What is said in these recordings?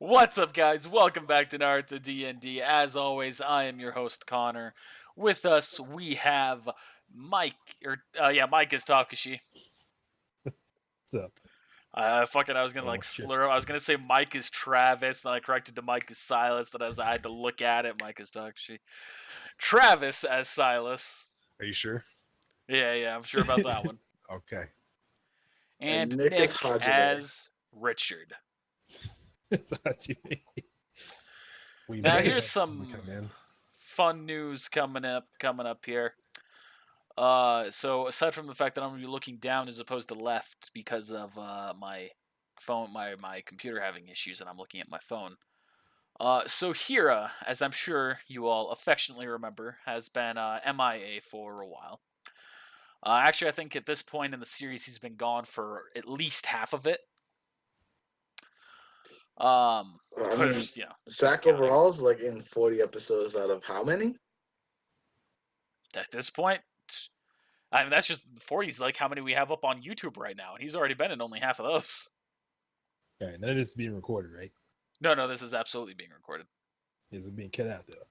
What's up, guys? Welcome back to Naruto D&D. As always, I am your host, Connor. With us, we have Mike, Mike is Takashi. What's up? I was gonna shit. slur. I was gonna say Mike is Travis, then I corrected to Mike is Silas. Then as I had to look at it, Mike is Takashi. Travis as Silas. Are you sure? Yeah, I'm sure about that one. Okay. And Nick Nick is Hajime. as Richard. That's what you mean. Now made here's it. some Okay, man. fun news coming up here. So aside from the fact that I'm gonna be looking down as opposed to left because of my phone, my computer having issues, and I'm looking at my phone. So Hira, as I'm sure you all affectionately remember, has been MIA for a while. Actually, I think at this point in the series, he's been gone for at least half of it. Zach overall's like in 40 episodes out of how many? At this point, I mean, that's just 40's like how many we have up on YouTube right now, and he's already been in only half of those. All right, none of this is being recorded, right? No, this is absolutely being recorded. Is it being cut out though?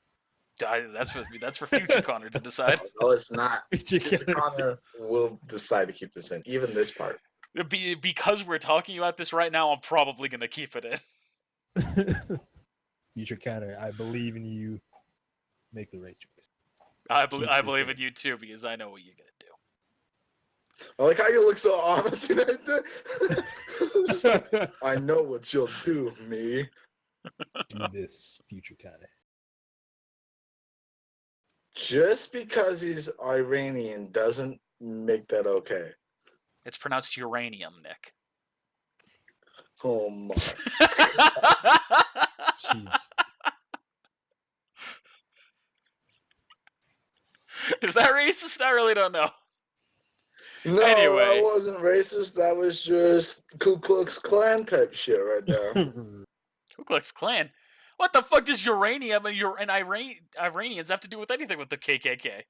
That's for future Connor to decide. No, it's not. Future Connor will decide to keep this in, even this part. Because we're talking about this right now, I'm probably gonna keep it in. Future Connor, I believe in you. Make the right choice. I believe in you too, because I know what you're gonna do. I like how you look so honest right there. I know what you'll do, me. Do this, Future Connor. Just because he's Iranian doesn't make that okay. It's pronounced uranium, Nick. Oh my. Jeez. Is that racist? I really don't know. No, Anyway. that wasn't racist. That was just Ku Klux Klan type shit right there. Ku Klux Klan? What the fuck does uranium and Iranians have to do with anything with the KKK?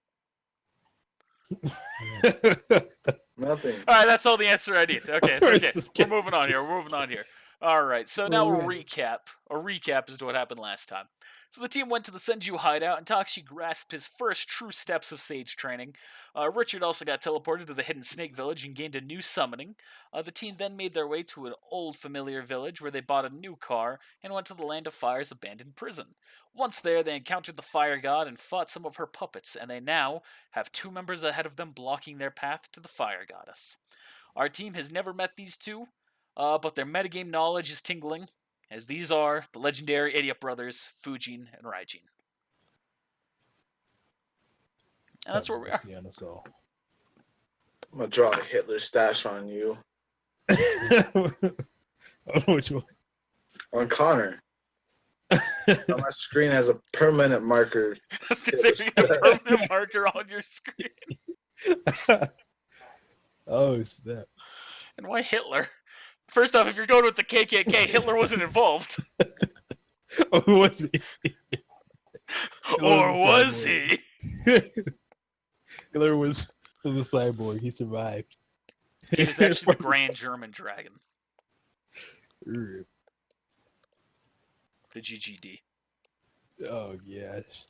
Nothing. All right, that's all the answer I need. Okay, it's okay. We're moving on here. All right, so now we'll recap. A recap is what happened last time. So the team went to the Senju hideout, and Takashi grasped his first true steps of sage training. Richard also got teleported to the Hidden Snake Village and gained a new summoning. The team then made their way to an old familiar village where they bought a new car and went to the Land of Fire's abandoned prison. Once there, they encountered the Fire God and fought some of her puppets, and they now have two members ahead of them blocking their path to the Fire Goddess. Our team has never met these two, but their metagame knowledge is tingling, as these are the legendary Idiot Brothers, Fujin and Raijin. And that's where we are. I'm gonna draw a Hitler stash on you. Which one? On Connor. On my screen has a permanent marker. I was gonna say, you got a permanent marker on your screen. Oh, snap. And why Hitler? First off, if you're going with the KKK, Hitler wasn't involved. Oh, was he? Or was he? Hitler was a cyborg. He survived. He was actually the Grand German Dragon. The GGD. Oh, gosh.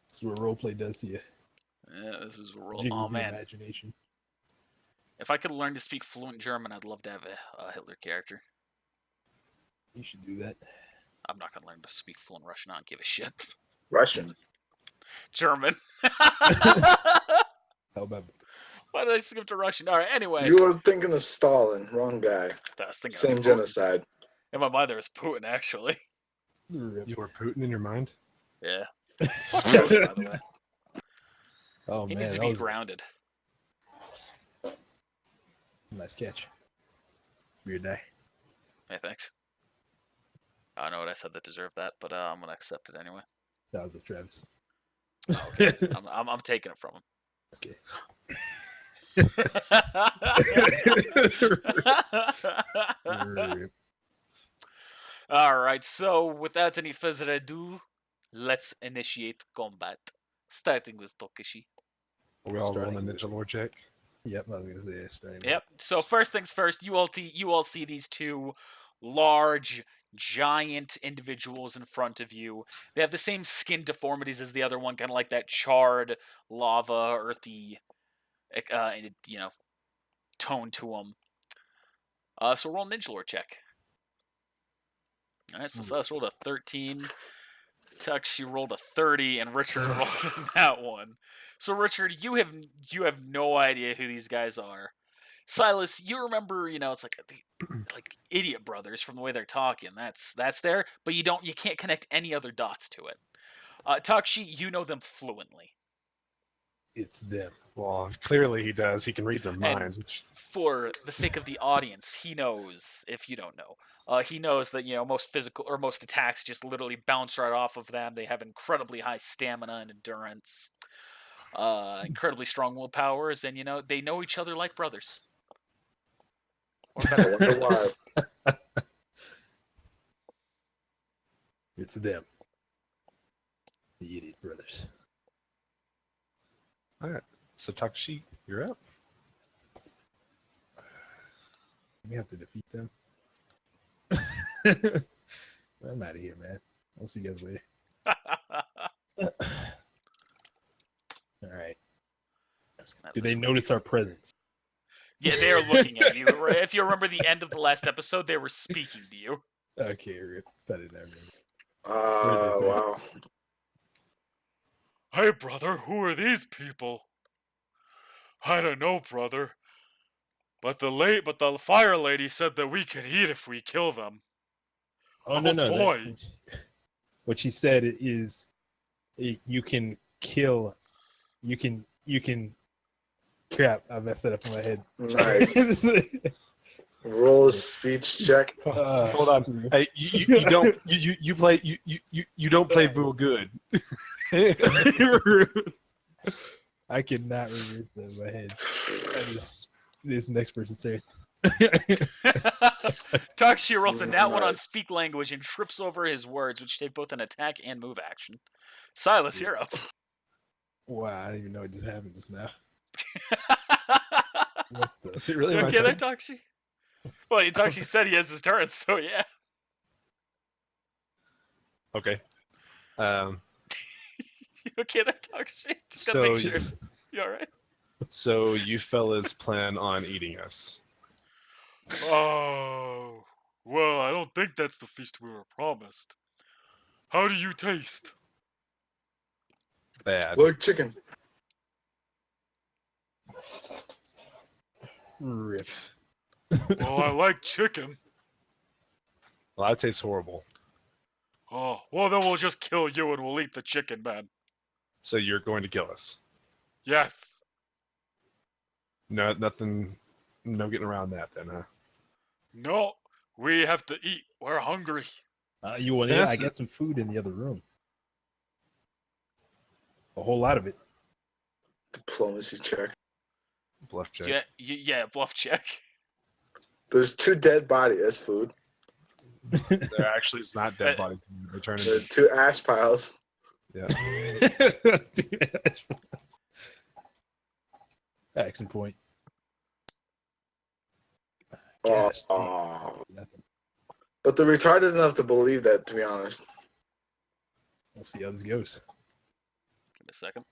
This is what roleplay does to you. Yeah, this is role. Jiggles Oh, the man. Imagination. If I could learn to speak fluent German, I'd love to have a Hitler character. You should do that. I'm not going to learn to speak fluent Russian. I don't give a shit. Russian. German. How about Why did I skip to Russian? All right, anyway. You were thinking of Stalin. Wrong guy. I was thinking Same of genocide. In my mind, there was Putin, actually. You were Putin in your mind? Yeah. By the way. Oh, He man. needs to be grounded. Nice catch. Weird day. Hey, thanks. I don't know what I said that deserved that, but I'm going to accept it anyway. That was a Travis. Oh, okay. I'm taking it from him. Okay. All right, so without any further ado, let's initiate combat. Starting with Tokishi. Are we all rolling a Ninja Lord check? Yep, I was gonna say starting. Yep. So first things first, you all see these two large giant individuals in front of you. They have the same skin deformities as the other one, kind of like that charred, lava, earthy, tone to them. So roll ninja lore check. All right, so Celeste rolled a 13. Tux, you rolled a 30, and Richard rolled that one. So Richard, you have no idea who these guys are. Silas, you remember, it's like idiot brothers from the way they're talking. That's there, but you can't connect any other dots to it. Takshi, you know them fluently. It's them. Well, clearly he does. He can read their And minds. for the sake of the audience, he knows, if you don't know, he knows that, most attacks just literally bounce right off of them. They have incredibly high stamina and endurance, incredibly strong willpowers, and, they know each other like brothers. Or better than brothers. It's them. The idiot brothers. All right. So Takashi, you're up. We have to defeat them. I'm out of here, man. I'll see you guys later. All right. Do they notice our presence? Yeah, they are looking at you. If you remember the end of the last episode, they were speaking to you. Okay, that didn't happen. Wow. Hey, brother, who are these people? I don't know, brother. But the fire lady said that we can eat if we kill them. Oh, no. Boy. What she said is, you can kill. You can. Crap! I messed that up in my head. Nice. Roll a speech check. Hold on. Hey, you don't play Boo good. I cannot remember that in my head. This next person's turn. Takshi rolls in that one on speak language and trips over his words, which take both an attack and move action. Silas, you're up. Wow, I don't even know what just happened just now. Is it really You my okay there, turn? Takshi? Well, Takshi said he has his turn, so yeah. Okay. You okay there, Takshi? Just gotta So make sure. You alright? So you fellas plan on eating us? Oh, well, I don't think that's the feast we were promised. How do you taste? Bad. Like chicken. Riff. Well, I like chicken. Well, that tastes horrible. Oh, well, then we'll just kill you and we'll eat the chicken, man. So you're going to kill us? Yes. No, nothing. No getting around that, then, huh? No, we have to eat. We're hungry. You want Yes. I got some food in the other room. A whole lot of it. Diplomacy check. Bluff check. Yeah, bluff check. There's 2 dead bodies. That's food. There actually is not dead bodies. They're turning. There are 2 ash piles. Yeah. Action point. Oh, Gosh, nothing. But they're retarded enough to believe that, to be honest. We'll see how this goes. Give me a second.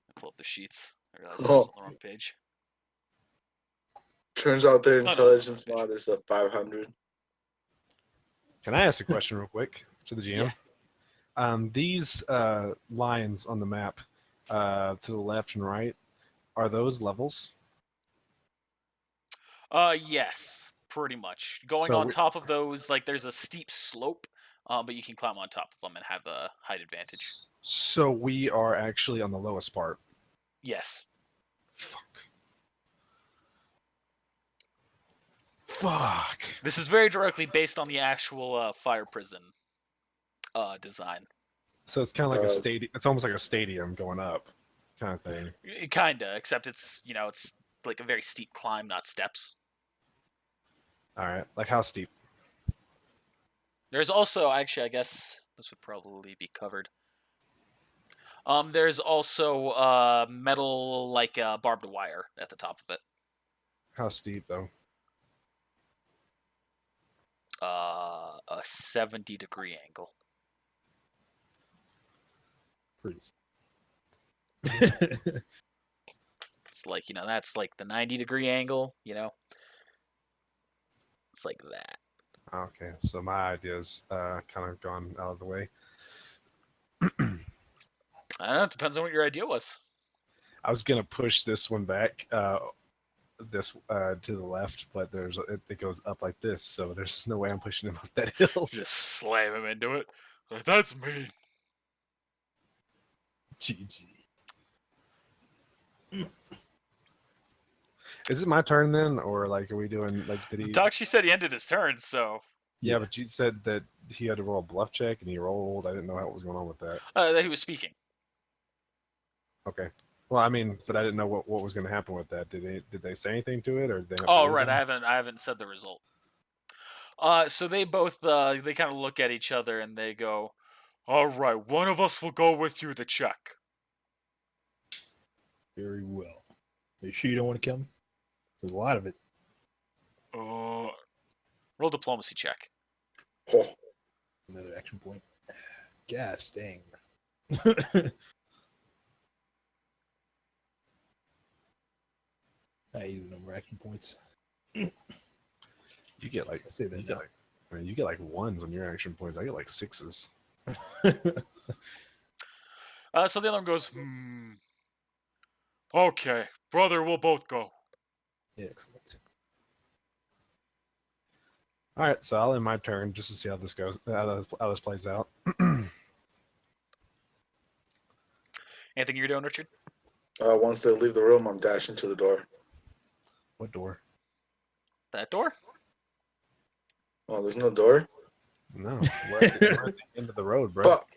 I'll pull up the sheets. I realized I was on the wrong page. Turns out their no. intelligence mod is a 500. Can I ask a question real quick to the GM? These lines on the map to the left and right, are those levels? Yes, pretty much. Going So on top of those, like there's a steep slope, but you can climb on top of them and have a height advantage. So we are actually on the lowest part. Yes. Fuck. This is very directly based on the actual fire prison design. So it's kind of like a stadium. It's almost like a stadium going up, kind of thing. Kinda, except it's it's like a very steep climb, not steps. All right. Like how steep? There's also actually, I guess this would probably be covered. There's also metal like barbed wire at the top of it. How steep though? A 70-degree angle. Please. It's like, that's like the 90-degree angle, It's like that. Okay, so my idea's kind of gone out of the way. I don't know. It depends on what your idea was. I was gonna push this one back, this to the left, but it goes up like this, so there's no way I'm pushing him up that hill. Just slam him into it. Like, that's mean. GG. Is it my turn then, or like are we doing like did he? Doc, she said he ended his turn, so Yeah, but you said that he had to roll a bluff check and he rolled. I didn't know what was going on with that. that he was speaking. Okay. Well, I mean, but I didn't know what was going to happen with that. Did they say anything to it, or did they? Have to Oh, leave right. him? I haven't said the result. So they both they kind of look at each other and they go, "All right, one of us will go with you to check." Very well. Are you sure you don't want to kill me? There's a lot of it. Roll diplomacy check. Oh, Another action point. Gosh dang. I use no more action points. You get like I say that now. you get like ones on your action points. I get like sixes. So the other one goes, Okay, brother, we'll both go. Excellent. All right, so I'll end my turn just to see how this goes, how this plays out. Anything you're doing, Richard? once they leave the room, I'm dashing to the door. What door? That door? Oh, there's no door? No, we're at the end of the road, bro. Fuck.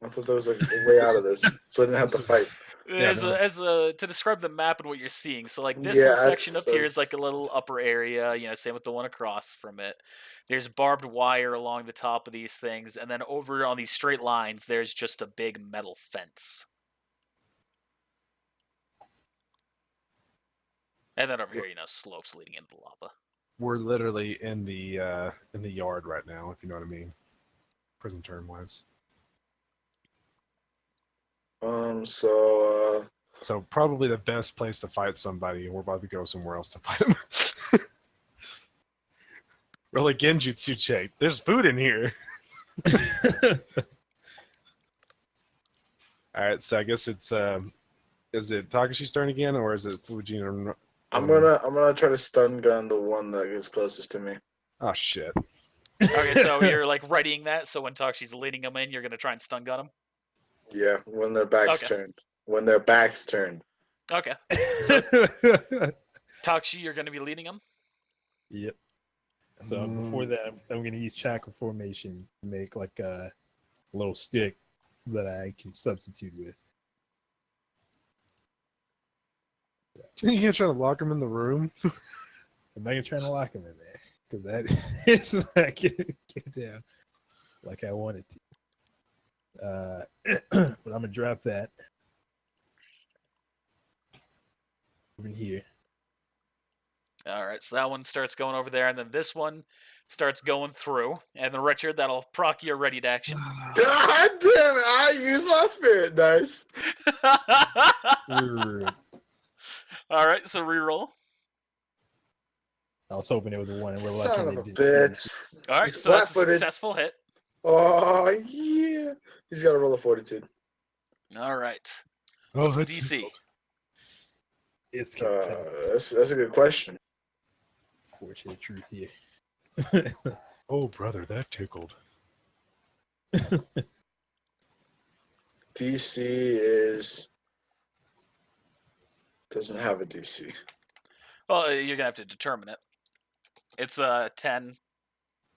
I thought there was a way out of this, so I didn't have to fight. To describe the map and what you're seeing. So like this Yeah, whole section up here is that's- like a little upper area, same with the one across from it. There's barbed wire along the top of these things, and then over on these straight lines, there's just a big metal fence. And then over here, slopes leading into the lava. We're literally in the yard right now, if you know what I mean. Prison term wise. So probably the best place to fight somebody, and we're about to go somewhere else to fight him. Roll a genjutsu check. There's food in here. All right, so I guess it's is it Takashi's turn again, or is it Fujin? I'm gonna try to stun gun the one that gets closest to me. Oh shit! Okay, so you're like readying that, so when Takshi's leading them in, you're gonna try and stun gun them. Yeah, when their backs turned. When their backs turned. Okay. So Takshi, you're gonna be leading them. Yep. So before that, I'm going to use chakra formation to make like a little stick that I can substitute with. You can't try to lock him in the room. I'm not going to try to lock him in there because that is not going to get down like I want it to. But I'm going to drop that over here. All right, so that one starts going over there, and then this one starts going through. And then Richard, that'll proc your ready to action. God damn it! I used my spirit dice. All right, so reroll. I was hoping it was a one, and we're lucky. Son of they a didn't. bitch. All right, He's so that's a flat-footed. successful hit. Oh yeah. He's got to roll a fortitude. All right. Oh, What's the that's DC? It's That's a good question. fortunate truth here. Oh, brother, that tickled. DC is doesn't have a DC. Well, you're gonna have to determine it. It's 10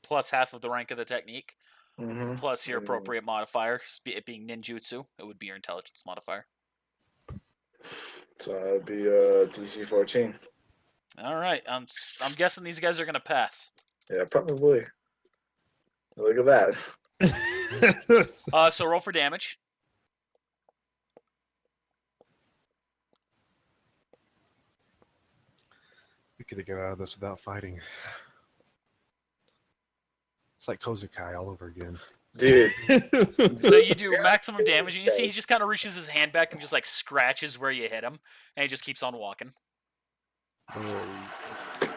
plus half of the rank of the technique, plus your appropriate modifier. It being ninjutsu, it would be your intelligence modifier. So it'd be DC 14. All right, I'm guessing these guys are gonna pass. Yeah, probably. Look at that. So roll for damage. We could get out of this without fighting. It's like Kozukai all over again. Dude. So you do maximum damage, and you see he just kind of reaches his hand back and just like scratches where you hit him, and he just keeps on walking.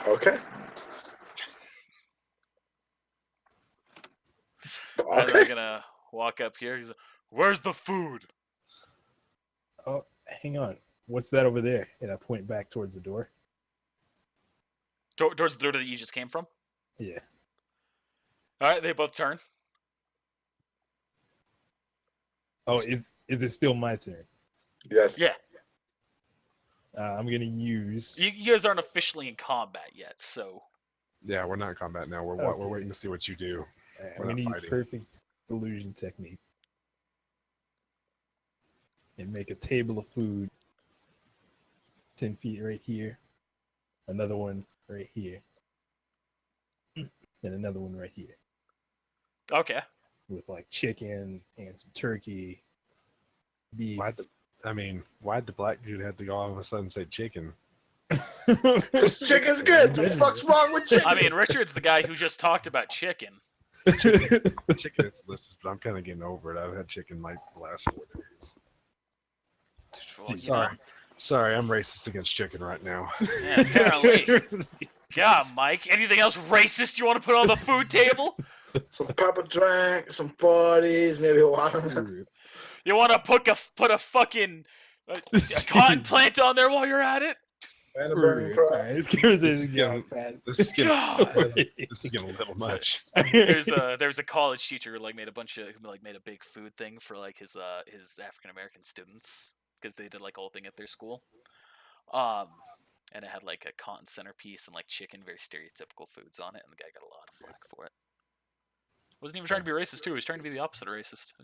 Okay. And they're gonna walk up here. He's like, "Where's the food?" Oh, hang on. What's that over there? And I point back towards the door. Towards the door that you just came from. Yeah. All right, they both turn. Oh, is it still my turn? Yes. Yeah. I'm gonna use. You guys aren't officially in combat yet, so. Yeah, we're not in combat now. We're Okay. we're waiting to see what you do. I'm gonna use perfect illusion technique and make a table of food 10 feet right here, another one right here, and another one right here Okay. with like chicken and some turkey, beef. Why'd the black dude have to go all of a sudden say chicken? Chicken's good. The fuck's wrong with chicken? I mean, Richard's the guy who just talked about chicken. Chicken is delicious, but I'm kind of getting over it. I've had chicken like the last 4 days. Well, Sorry, I'm racist against chicken right now. Yeah, apparently. God, Mike. Anything else racist you want to put on the food table? Some pepper drink, some 40s, maybe a watermelon. You want to put a fucking a cotton plant on there while you're at it? And a burning cross. This This is getting God. this is getting a little much. There's a college teacher who like made a big food thing for like his African American students because they did like a whole thing at their school. And it had like a cotton centerpiece and like chicken, very stereotypical foods on it, and the guy got a lot of flack for it. Wasn't even trying to be racist too. He was trying to be the opposite of racist.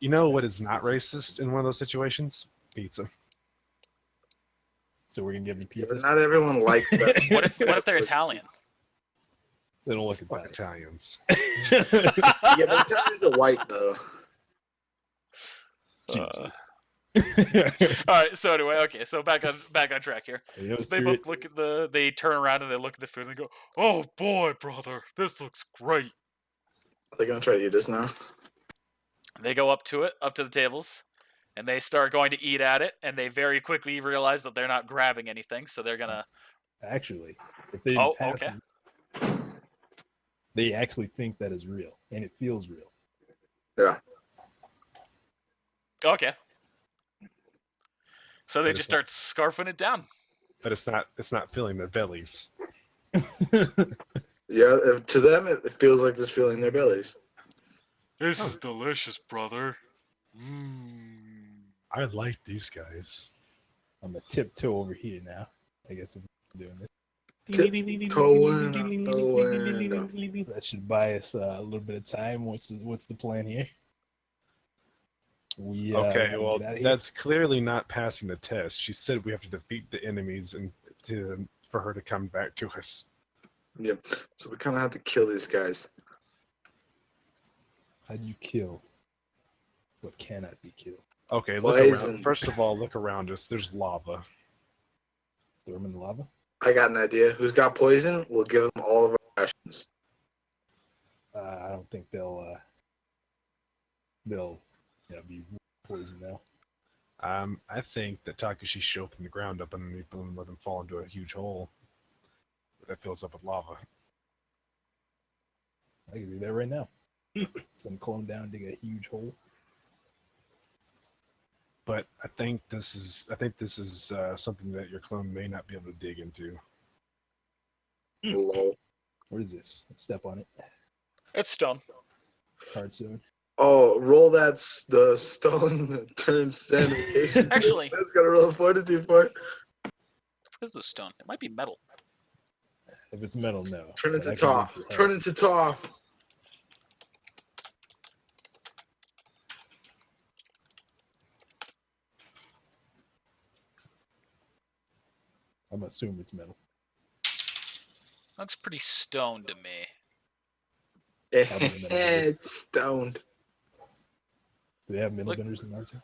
You know what is not racist in one of those situations? Pizza. So we're gonna give them Yeah, pizza. but not everyone likes that. What if they're Italian? They don't look at Fuck that. Italians. Yeah, but Italians are white though. All right. So anyway, okay. So back on track here. So they both look at they turn around and they look at the food and they go, "Oh boy, brother, this looks great." Are they gonna try to eat this now? They go up to the tables, and they start going to eat at it, and they very quickly realize that they're not grabbing anything, so they're gonna. Actually, if they didn't pass okay. them, they actually think that is real, and it feels real. Yeah. Okay. So they just start scarfing it down. But it's not filling their bellies. Yeah, to them it feels like this filling their bellies. This is delicious, brother. I like these guys. I'm gonna tiptoe over here now. I guess if we're doing this. That should buy us a little bit of time. What's the plan here? We Okay, well, get outta here? that's clearly not passing the test. She said we have to defeat the enemies and for her to come back to us. Yep. So we kind of have to kill these guys. How do you kill what cannot be killed? Okay, look Poison. around. First of all, look around us. There's lava. Throw them in the lava? I got an idea. Who's got poison? We'll give them all of our rations. I don't think they'll be poisoned now. I think that Takashi should open the ground up underneath them and let them fall into a huge hole that fills up with lava. I can do that right now. Some clone down, dig a huge hole. But I think this is something that your clone may not be able to dig into. Lol. What is this? Let's step on it. It's stone. Hard stone. Oh, roll the stone that turns sanitation. Actually, That's got to roll a fortitude for it. What is the stone? It might be metal. If it's metal, no. Turn But into I can Toph. do it for Turn hard. into Toph. I'm assuming it's metal. Looks pretty stoned to me. It's stoned. Do they have middle Look- benders in Naruto?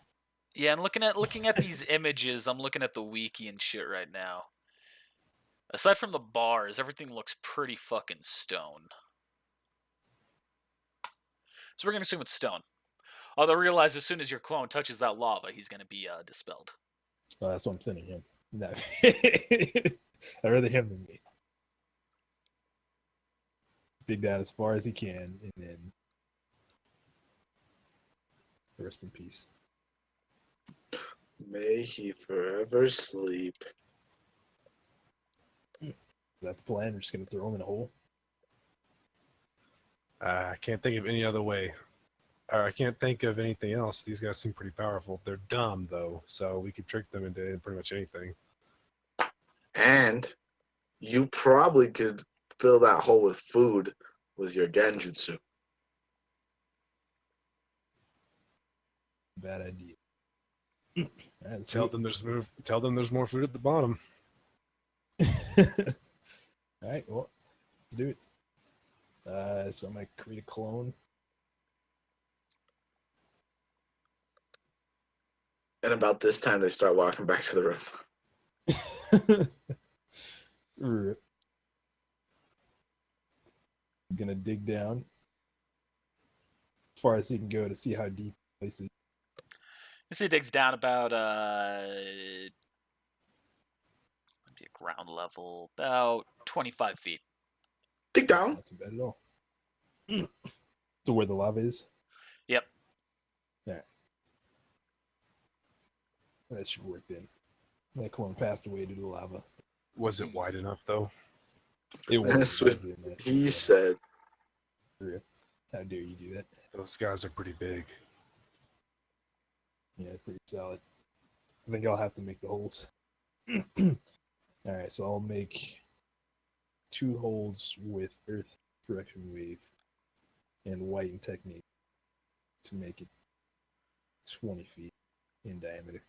Yeah, and looking at these images, I'm looking at the wiki and shit right now. Aside from the bars, everything looks pretty fucking stone. So we're going to assume it's stone. Although realize as soon as your clone touches that lava, he's going to be dispelled. That's what I'm sending him. No. I'd rather him than me. Dig that as far as he can, and then rest in peace. May he forever sleep. Is that the plan? We're just gonna throw him in a hole? I can't think of any other way. Or I can't think of anything else. These guys seem pretty powerful. They're dumb, though, so we could trick them into pretty much anything. And you probably could fill that hole with food with your genjutsu. Bad idea. Right, Tell them there's more food at the bottom. All right, well, let's do it. So I'm gonna create a clone. And about this time, they start walking back to the room. Rip. He's gonna dig down as far as he can go to see how deep the place is. You see, it digs down about ground level, about 25 feet. Dig That's down. not too bad at all. To where the lava is? Yep. Yeah. That should work then. That clone passed away due to lava. Was it wide enough, though? It That's was. what he said. Rip. How dare you do that? Those guys are pretty big. Yeah, pretty solid. I think I'll have to make the holes. Alright, so I'll make 2 holes with earth correction wave and whiten technique to make it 20 feet in diameter.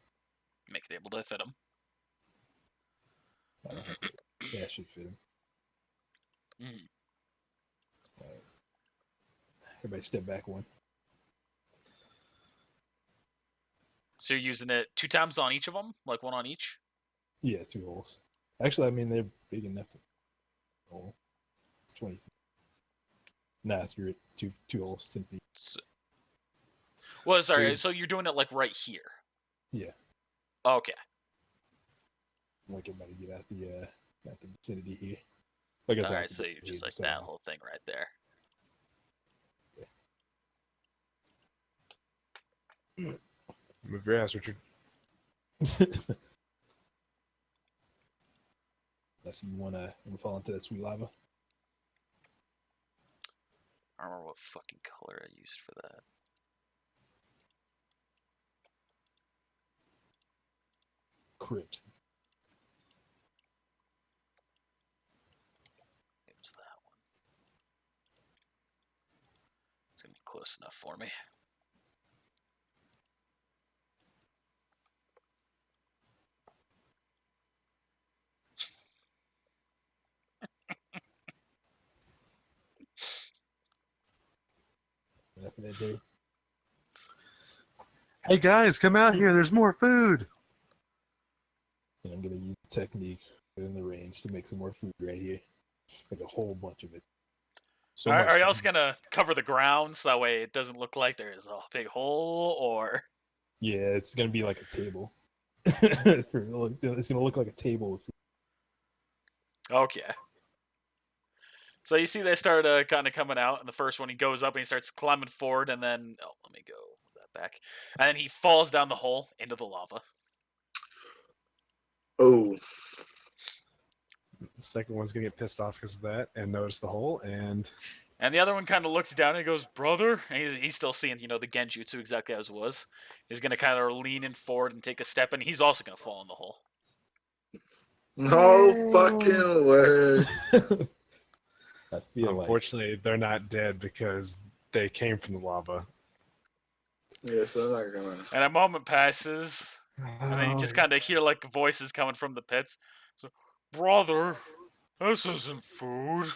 Make it able to fit him. That should fit him. Mm. Alright. Everybody step back one. So you're using it 2 times on each of them? Like 1 on each? Yeah, 2 holes. Actually, I mean, they're big enough to hole. It's 20 feet. Nah, screw it. Two holes, 10 feet. Well, sorry, so you're doing it like right here? Yeah. Okay. Like everybody get out the vicinity here. I guess Alright, so you're just like that whole thing right there. Yeah. Move your ass, Richard. Unless you wanna fall into that sweet lava. I don't remember what fucking color I used for that. Crypt. It was that one. It's gonna be close enough for me. Nothing to do. Hey guys, come out here. There's more food. And I'm gonna use the technique within the range to make some more food right here. Like a whole bunch of it. So Are you much also gonna cover the ground so that way it doesn't look like there's a big hole, or? Yeah, it's gonna be like a table. It's gonna look like a table with food. Okay. So you see they start kind of coming out, and the first one he goes up and he starts climbing forward, and then let me go that back, and then he falls down the hole into the lava. Oh, The second one's gonna get pissed off because of that and notice the hole. And the other one kind of looks down and he goes, "Brother," and he's still seeing the genjutsu exactly as it was. He's gonna kind of lean in forward and take a step, and he's also gonna fall in the hole. no fucking way. I feel unfortunately, they're not dead because they came from the lava. Yeah, so they're not gonna. And a moment passes, and then you just kind of hear like voices coming from the pits. So, brother, this isn't food.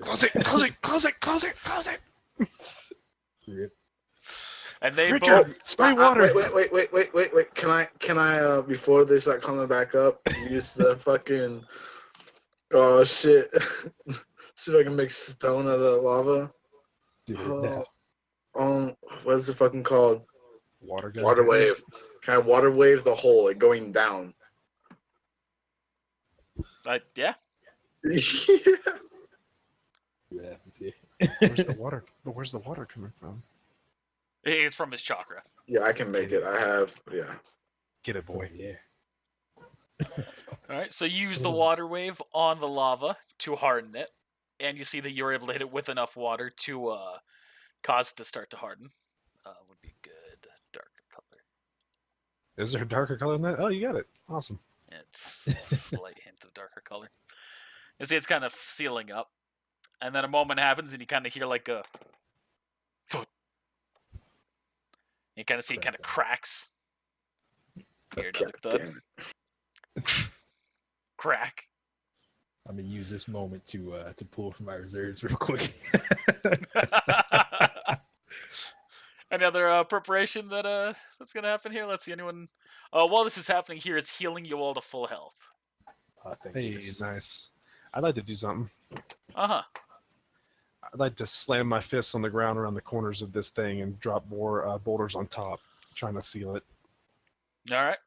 Close it! Close it! Close it! Close it! Close it! Rip. And they Richard, both. spray water. Wait. Can I before they start coming back up, use the fucking oh shit. See if I can make stone out of the lava. Dude, Oh. no. What is it fucking called? Water gun. Water technique? wave. Kind of water wave the hole, like going down. Yeah. What happens here? Where's the water? But where's the water coming from? It's from his chakra. Yeah, I can make it. I have. Yeah. Get it, boy. Yeah. All right, so you use the water wave on the lava to harden it, and you see that you're able to hit it with enough water to cause it to start to harden. Would be good. Darker color. Is there a darker color than that? Oh, you got it. Awesome. It's a slight hint of darker color. You see, it's kind of sealing up, and then a moment happens, and you kind of hear like a. You kind of see it kind of cracks. Hear another thud. Damn it. Crack. I'm gonna use this moment to pull from my reserves real quick. Any other preparation that's gonna happen here? Let's see. Anyone? While this is happening, here is healing you all to full health. Thank Hey, you. nice. I'd like to do something. Uh-huh. I'd like to slam my fists on the ground around the corners of this thing and drop more boulders on top, trying to seal it. All right.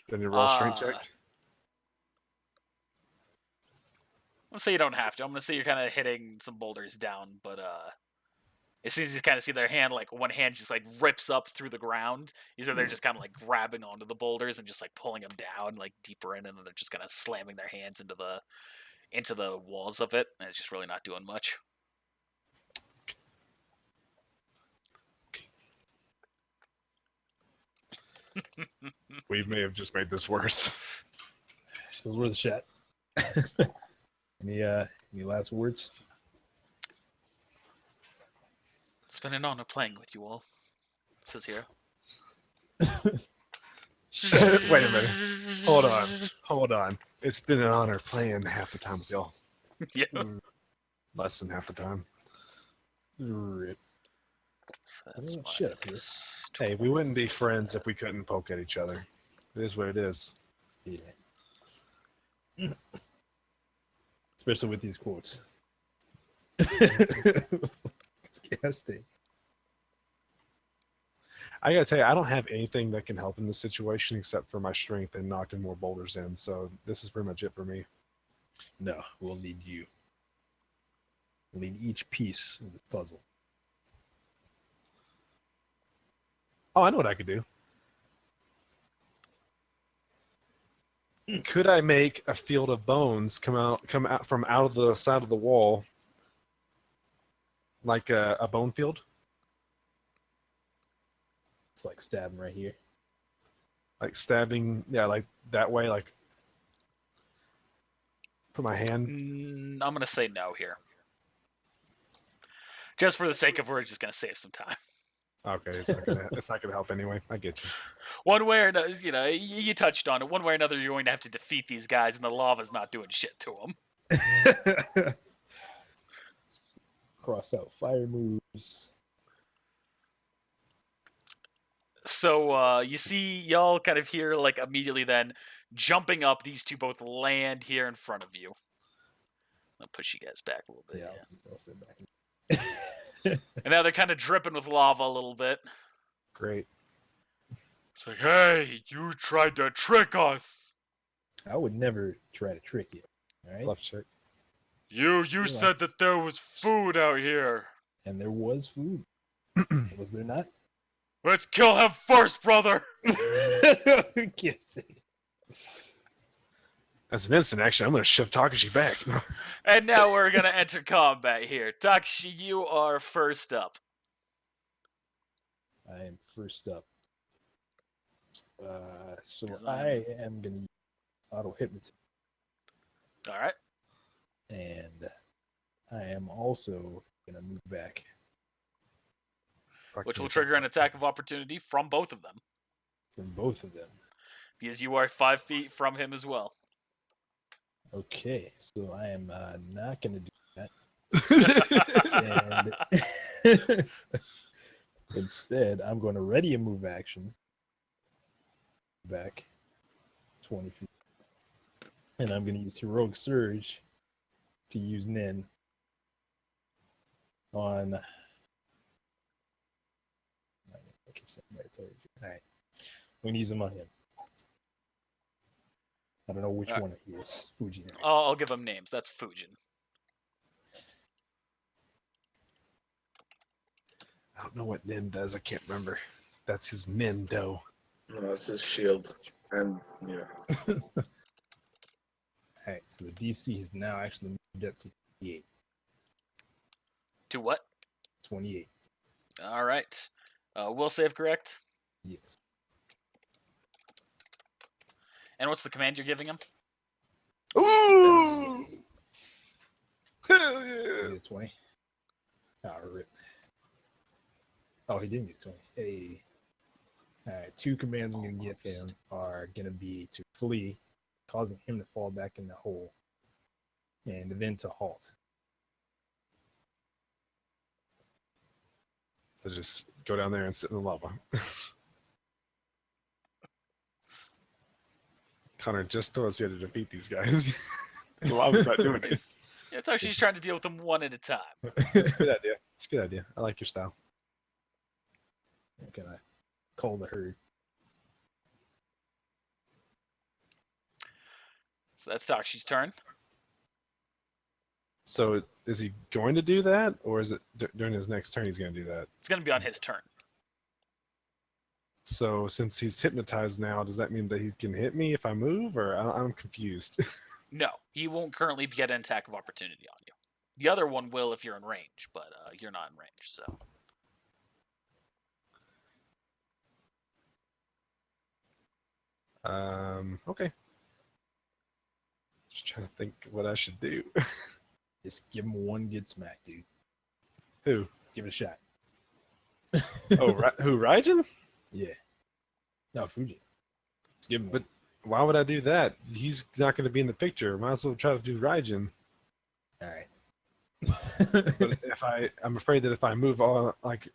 Do I need to roll a strength check? I'm gonna say you don't have to. I'm gonna say you're kind of hitting some boulders down, but as soon as you kind of see their hand, like one hand just like rips up through the ground, either they're just kind of like grabbing onto the boulders and just like pulling them down like deeper in, and then they're just kind of slamming their hands into the walls of it, and it's just really not doing much. We may have just made this worse. It was worth a shot. Any last words? It's been an honor playing with you all, says Hero. Wait a minute. Hold on. It's been an honor playing half the time with y'all. Yeah. Less than half the time. Rip. So that's Oh, shit up here. minus Hey, we wouldn't be friends if we couldn't poke at each other. It is what it is. Yeah. Especially with these quotes. It's casting. I gotta tell you, I don't have anything that can help in this situation except for my strength and knocking more boulders in. So this is pretty much it for me. No, we'll need you. We'll need each piece of this puzzle. Oh, I know what I could do. Could I make a field of bones come out from out of the side of the wall, like a bone field? It's like stabbing right here. Like stabbing, yeah, like that way, like put my hand. I'm gonna say no here, just for the sake of we're just gonna save some time. Okay, it's not gonna help anyway. I get you. One way or another, you touched on it. One way or another, you're going to have to defeat these guys, and the lava's not doing shit to them. Cross out fire moves. So you see, y'all kind of hear like immediately then jumping up. These two both land here in front of you. I'll push you guys back a little bit. Yeah, Yeah. I'll sit back. And now they're kind of dripping with lava a little bit. Great. It's like, hey, you tried to trick us. I would never try to trick you. All right. Left check. You said that there was food out here. And there was food. Was there not? Let's kill him first, brother. As an instant action, I'm gonna shift Takashi back. And now we're gonna enter combat here. Takashi, you are first up. I am first up. So Is I am going to use auto hypnotism. All right. And I am also going to move back. Which will trigger an attack of opportunity from both of them. From both of them. Because you are 5 feet from him as well. Okay, so I am not going to do that. And instead, I'm going to ready a move action. Back 20 feet. And I'm going to use Heroic Surge to use Nin on Alright. We're gonna use them on him. I don't know which one he is. Fujin. I'll give him names. That's Fujin. I don't know what Nin does. I can't remember. That's his Nindo. No, that's his shield. And yeah. Alright, so the DC has now actually moved up to 28. To what? 28. All right. Will save, correct? Yes. And what's the command you're giving him? Ooh! Hell yeah! Get 20. Rip. Oh, he didn't get 20. Hey. Alright, 2 commands I'm going to give him are going to be to flee, causing him to fall back in the hole, and then to halt. So just go down there and sit in the lava. Connor just told us we had to defeat these guys. The lava's not doing it. Yeah, it's actually just trying to deal with them one at a time. It's a good idea. It's a good idea. I like your style. Can I call the herd? So that's Takshi's turn. So is he going to do that, or is it during his next turn he's going to do that? It's going to be on his turn. So since he's hypnotized now, does that mean that he can hit me if I move, or I'm confused? No, he won't currently get an attack of opportunity on you. The other one will if you're in range, but you're not in range, so. Okay. Just trying to think what I should do. Just give him one good smack, dude. Who? Give it a shot. Oh, who? Raijin? Yeah. No, Fuji. Just give him But one. why would I do that? He's not going to be in the picture. Might as well try to do Raijin. All right. But I'm afraid that if I move all like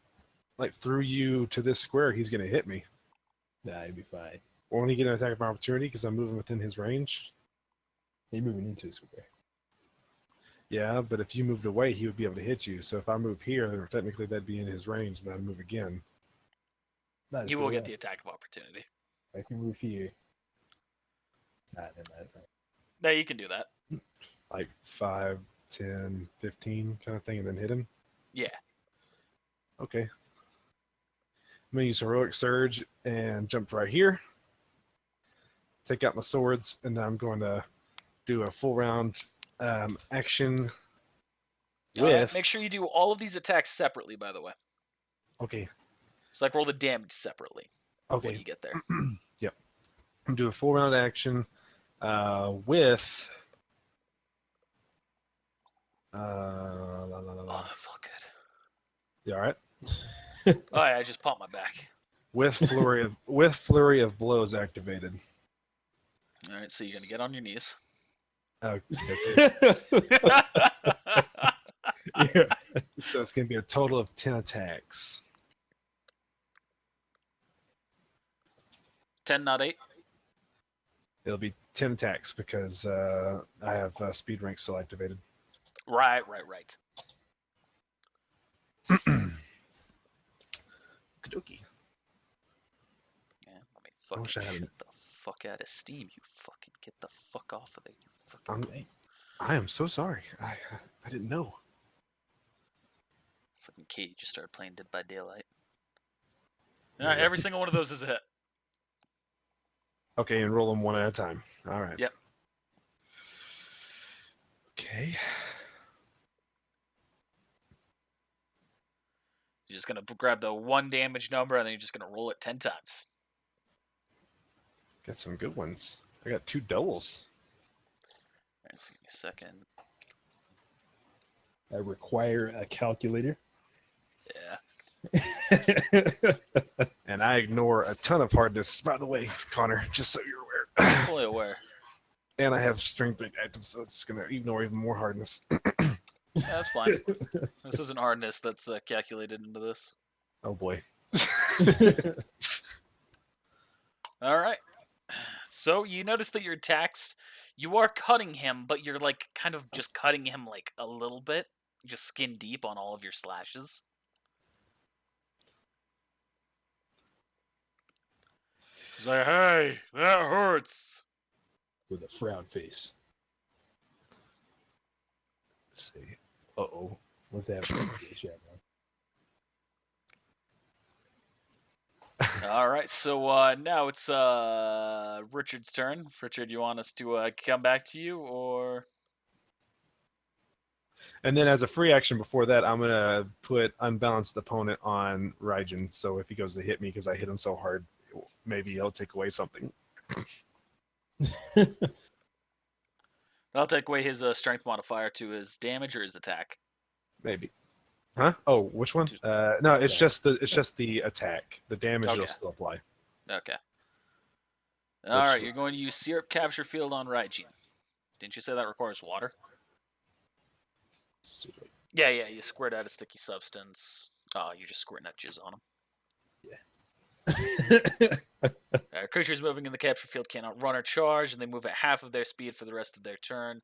through you to this square, he's going to hit me. Nah, he'd be fine. Won't he get an attack of opportunity because I'm moving within his range? He's moving into a square. Yeah, but if you moved away, he would be able to hit you. So if I move here, then technically that'd be in his range, and I'd move again. You will get the attack of opportunity. I can move here. Nah, never mind. That's not. No, you can do that. Like 5, 10, 15 kind of thing, and then hit him? Yeah. Okay. I'm going to use Heroic Surge and jump right here. Take out my swords, and then I'm going to do a full round action with... Make sure you do all of these attacks separately, by the way. Okay. It's like roll the damage separately. Okay. When you get there. Yep. I'm doing a full round action with... Oh, that felt good. You all right? Oh, yeah, I just popped my back. With flurry of blows activated. All right, so you're going to get on your knees. Okay. Yeah. So it's going to be a total of 10 attacks. 10, not 8? It'll be 10 attacks because I have speed rank still activated. Right. Okey-dokey. Yeah, let me I wish I fucking had shut the fuck out of Steam. You fucking get the fuck off of it. You fucking... I am so sorry. I didn't know. Fucking Katie just started playing Dead by Daylight. All right, every single one of those is a hit. Okay, and roll them one at a time. All right. Yep. Okay. You're just going to grab the 1 damage number, and then you're just going to roll it 10 times. Got some good ones. I got 2 doubles. All right, so give me a second. I require a calculator. Yeah. And I ignore a ton of hardness, by the way, Connor, just so you're aware. I'm fully aware. And I have strength rank active, so it's going to ignore even more hardness. Yeah, that's fine. This isn't hardness that's calculated into this. Oh boy. All right. So you notice that your attacks, you are cutting him, but you're like kind of just cutting him like a little bit, just skin deep on all of your slashes. He's like, hey, that hurts. With a frown face. Let's see. Uh-oh. What if they have a chaperone? All right, so now it's Richard's turn. Richard, you want us to come back to you, or? And then as a free action before that, I'm going to put Unbalanced Opponent on Raijin. So if he goes to hit me because I hit him so hard, maybe he'll take away something. I'll take away his strength modifier to his damage or his attack. Maybe. Huh? Oh, which one? No, it's just the attack. The damage will still apply. Okay. All right, you're going to use Syrup Capture Field on Raijin. Didn't you say that requires water? Syrup. Yeah, you squirt out a sticky substance. Oh, you're just squirting that jizz on him. Creatures moving in the capture field cannot run or charge, and they move at half of their speed for the rest of their turn.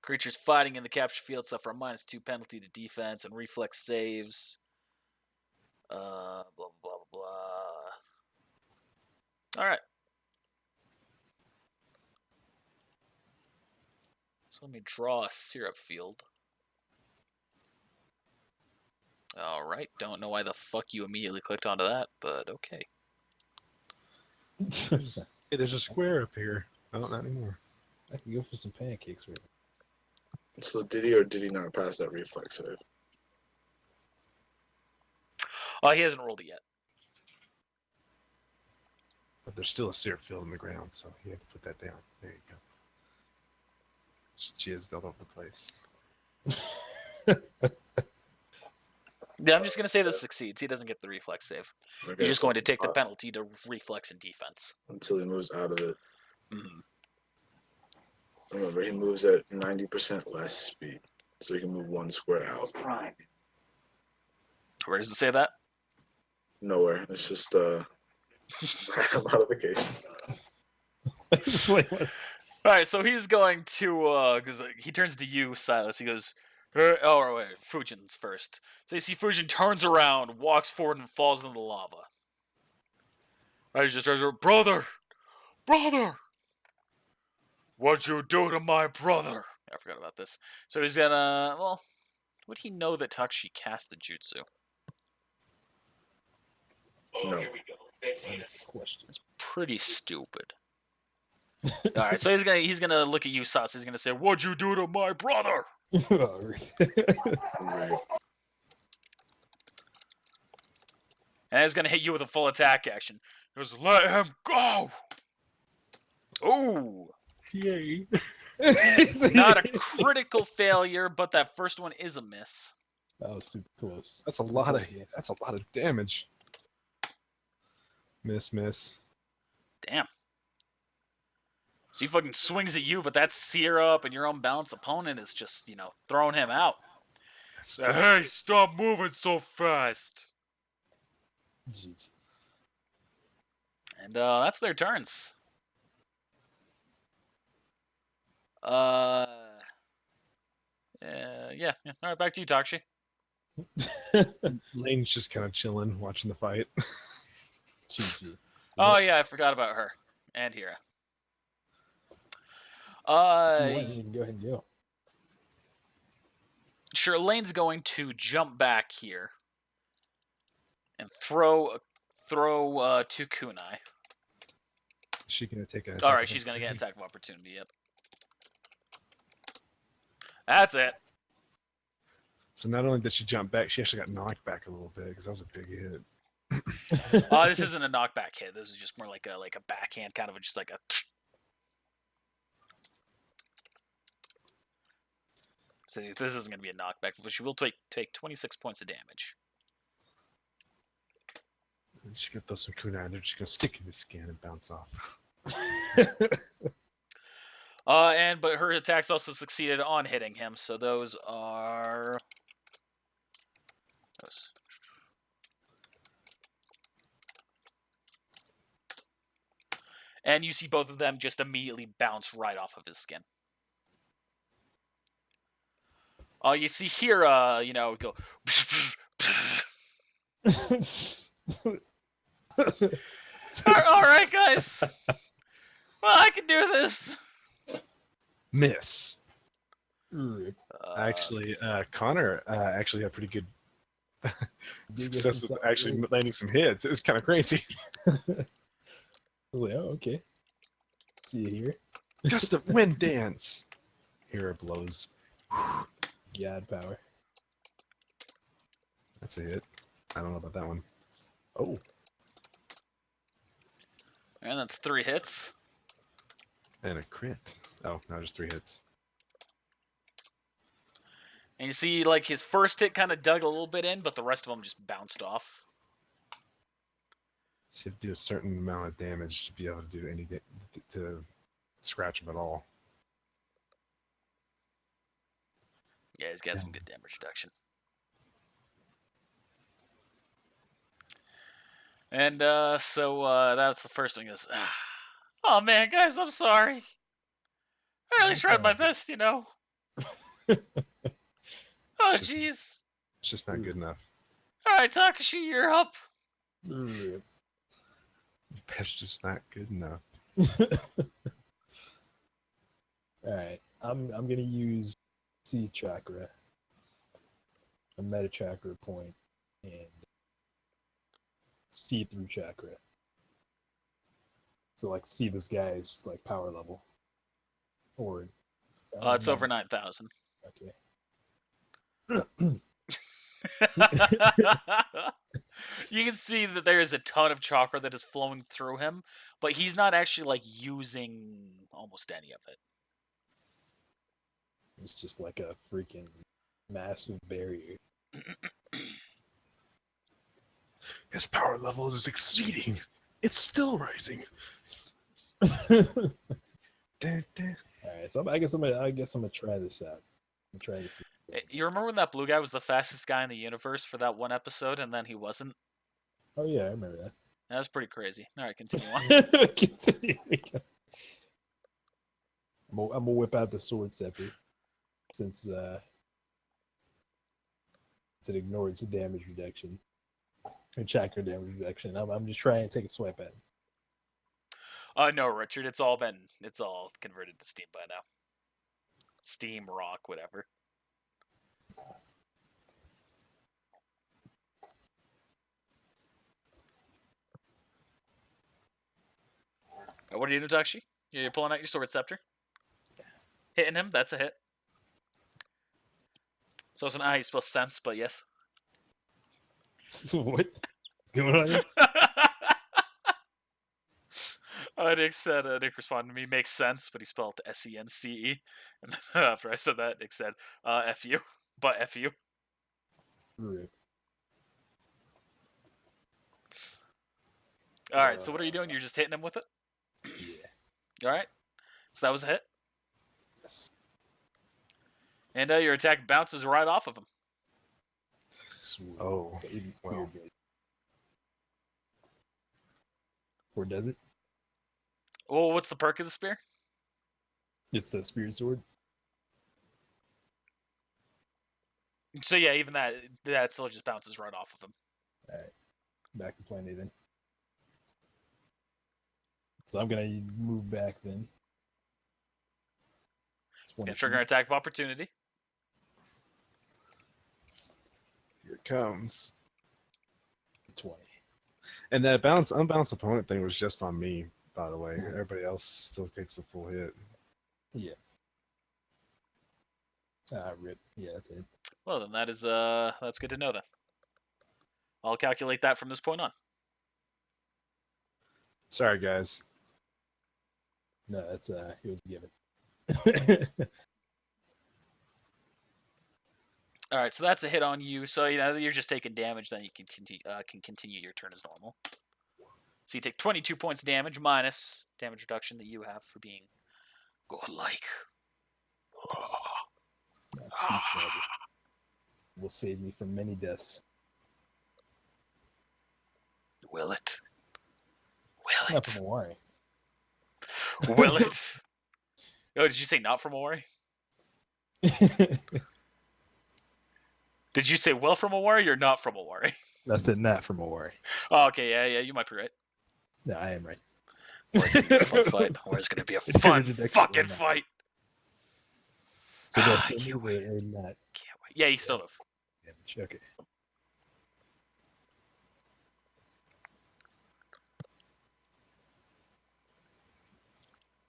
Creatures fighting in the capture field suffer a -2 penalty to defense and reflex saves. Blah, blah, blah, blah. All right. So let me draw a syrup field. All right. Don't know why the fuck you immediately clicked onto that, but okay. There's a square up here. Oh, not anymore. I can go for some pancakes right now. So did he or did he not pass that reflex save? Oh, he hasn't rolled it yet. But there's still a syrup field in the ground, so he had to put that down. There you go. Just jizzed all over the place. Yeah, I'm just going to say this succeeds. He doesn't get the reflex save. Okay, He's just going to take the penalty to reflex and defense. until he moves out of it. Mm-hmm. Remember, he moves at 90% less speed, so he can move one square out. Where does it say that? Nowhere. It's just a modification. Wait, what? All right, so he's going to, because he turns to you, Silas. He goes, oh, wait, Fujin's first. So you see Fujin turns around, walks forward, and falls into the lava. Right, he just turns around, brother! What'd you do to my brother? I forgot about this. So he's gonna, well, would he know that Takshi cast the jutsu? No. That's the question. It's pretty stupid. All right, so he's gonna look at you, Sas. He's gonna say, "What'd you do to my brother?" Right. And he's gonna hit you with a full attack action. He goes, "Let him go!" Ooh, Yay. not a critical failure, but that first one is a miss. That was super close. That's a lot of damage. Miss. Damn. So he fucking swings at you, but that syrup and your unbalanced opponent is just, throwing him out. Hey, stop moving so fast. GG. And that's their turns. Yeah. All right, back to you, Takshi. Lane's just kind of chilling, watching the fight. GG. Oh yeah, I forgot about her and Hira. You can go ahead and go. Sure, Lane's going to jump back here and throw to Kunai. Is she gonna take a? All right, she's gonna get an attack of opportunity. Yep. That's it. So not only did she jump back, she actually got knocked back a little bit because that was a big hit. This isn't a knockback hit. This is just more like a backhand, kind of just like a. So this isn't going to be a knockback, but she will take 26 points of damage. She got those some kunai, and they're just gonna stick in the skin and bounce off. But her attacks also succeeded on hitting him, so those are. And you see both of them just immediately bounce right off of his skin. You see here, go. All right, guys. Well, I can do this. Miss. Rip. Actually, Connor actually had pretty good Did get success some with stuff, actually right? landing some hits. It was kind of crazy. I was like, oh, okay. See you here. Gust of wind dance. Hero blows. God power. That's a hit. I don't know about that one. Oh, And that's 3 hits. and a crit. Oh, now just 3 hits. And you see, like, his first hit kind of dug a little bit in, but the rest of them just bounced off. So you have to do a certain amount of damage to be able to do any to scratch him at all. Yeah, he's got some good damage reduction. And so that's the first one. He goes, oh man, guys, I'm sorry. I really tried my best, you know. Oh It's just- jeez. It's just not good enough. All right, Takashi, you're up. Rip. That's just not good enough. Alright. I'm gonna use C chakra. A meta chakra point and see through chakra. So like see this guy's like power level. Or It's over 9,000. Okay. You can see that there is a ton of chakra that is flowing through him, but he's not actually like using almost any of it. It's just like a freaking massive barrier. His power level is exceeding. It's still rising. Alright, so I guess I'm gonna try this out. I'm gonna try this. You remember when that blue guy was the fastest guy in the universe for that one episode, and then he wasn't? Oh yeah, I remember that. That was pretty crazy. All right, continue on. Continue. I'm gonna whip out the sword scepter since it ignored its damage reduction and chakra damage reduction. I'm just trying to take a swipe at it. No, Richard, it's all converted to Steam by now. Steam, Rock, whatever. What are you doing, Takashi? You're pulling out your sword scepter. Hitting him, that's a hit. So it's an I, you spell sense, but yes. So what's going on here? Nick responded to me, makes sense, but he spelled S-E-N-C-E. And then after I said that, Nick said, F you, but F you. Rip. Alright, so what are you doing? You're just hitting him with it? Yeah. Alright. So that was a hit. Yes. And your attack bounces right off of him. Sweet. Oh, So even well. spirit blade. Or does it? Oh, what's the perk of the spear? It's the spirit sword. So yeah, even that still just bounces right off of him. Alright. Back to plan A then. So I'm gonna move back then. It's gonna trigger an attack of opportunity. here it comes. 20. And that unbalanced opponent thing was just on me, by the way. Everybody else still takes the full hit. Yeah. Rip. Yeah, that's it. Well, then that's good to know then. I'll calculate that from this point on. Sorry, guys. No, that's it was a given. All right, so that's a hit on you. So you're just taking damage. Then you can continue your turn as normal. So you take 22 points damage minus damage reduction that you have for being godlike. Not too shabby. Will save me from many deaths. Will it? Will Not it? from Awari. Will it? Oh, did you say not from Awari? Did you say well from Awari or not from Awari? I said not from Awari. Oh, okay, yeah, you might be right. No, I am right. Or it's gonna be a fun fight. Or it's gonna be a fun fucking fight. So do I I still can't move wait. or not? Can't wait. Yeah, you still move. Damage. Okay.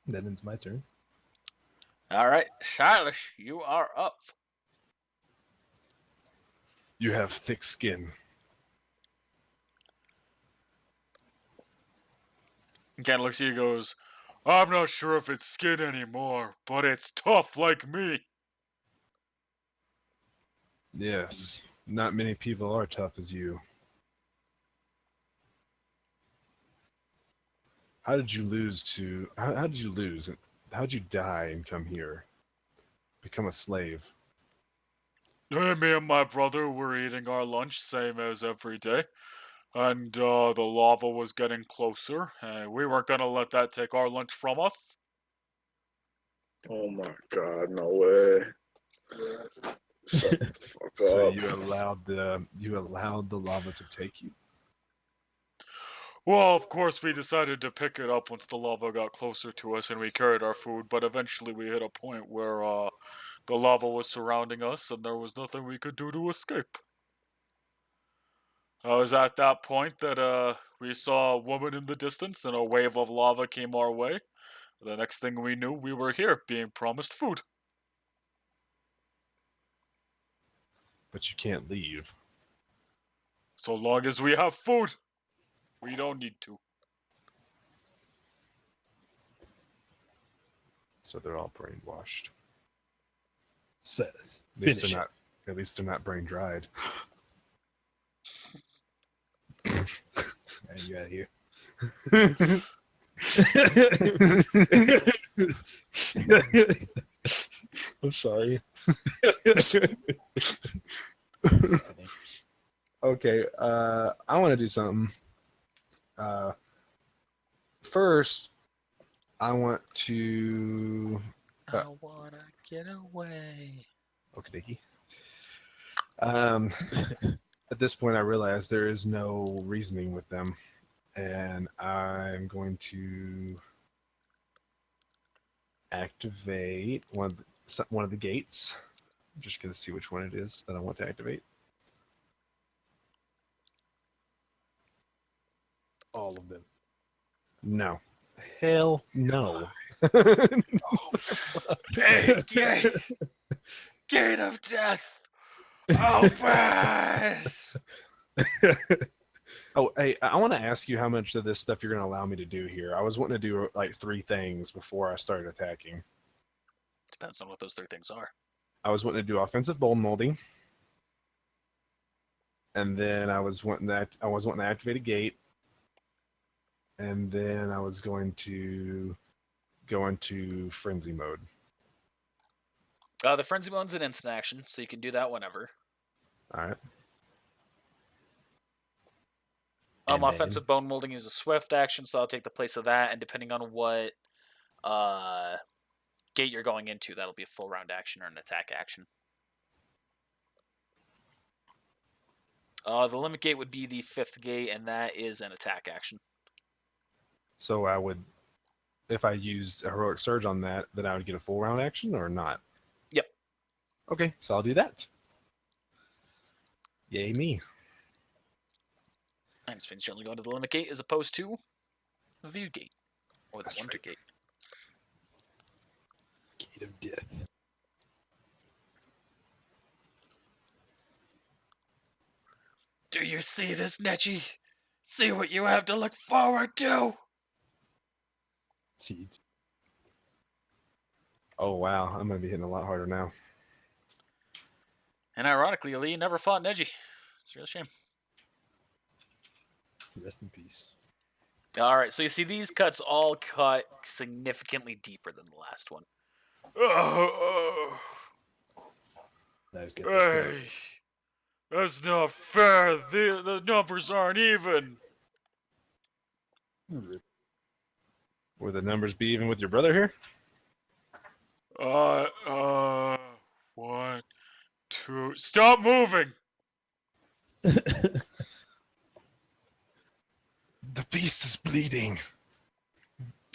That ends my turn. All right, Silas, you are up. You have thick skin. Ken looks at you and goes, I'm not sure if it's skin anymore, but it's tough like me. Yes, not many people are tough as you. How did you lose to? How did you lose? How did you die and come here? Become a slave? Me and my brother were eating our lunch, same as every day. And the lava was getting closer. We weren't going to let that take our lunch from us. Oh my god, no way. Shut the fuck So up. you allowed the lava to take you? Well, of course, we decided to pick it up once the lava got closer to us and we carried our food, but eventually we hit a point where the lava was surrounding us and there was nothing we could do to escape. It was at that point that we saw a woman in the distance and a wave of lava came our way. The next thing we knew, we were here being promised food. But you can't leave. So long as we have food, we don't need to. So they're all brainwashed. Says. At least Finish they're it. not. At least they're not brain dried. And you out of here. I'm sorry. Okay, I want to do something. First, I want to. I wanna get away. Okay, at this point, I realize there is no reasoning with them, and I'm going to activate one of the gates. I'm just going to see which one it is that I want to activate. All of them. No. Hell no. Hey, gate of death! Open! Oh, hey, I want to ask you how much of this stuff you're going to allow me to do here. I was wanting to do like 3 things before I started attacking. Depends on what those 3 things are. I was wanting to do offensive bone molding, and then I was wanting to activate a gate, and then I was going to go into frenzy mode. The frenzy mode's an instant action, so you can do that whenever. All right. Offensive bone molding is a swift action, so I'll take the place of that, and depending on what gate you're going into, that'll be a full round action or an attack action. The limit gate would be the 5th gate, and that is an attack action. So I would, if I used a heroic surge on that, then I would get a full round action or not? Yep. Okay, so I'll do that. Yay me. And it's generally going to the limit gate as opposed to the view gate or the That's wonder right. gate. Gate of death. Do you see this, Nechi? See what you have to look forward to! Seeds. Oh wow, I'm gonna be hitting a lot harder now. And ironically, Lee never fought Neji. It's a real shame. Rest in peace. Alright, so you see these cuts all cut significantly deeper than the last one. Nice. Hey, that's not fair. The numbers aren't even. Would the numbers be even with your brother here? 1, 2. Stop moving! The beast is bleeding.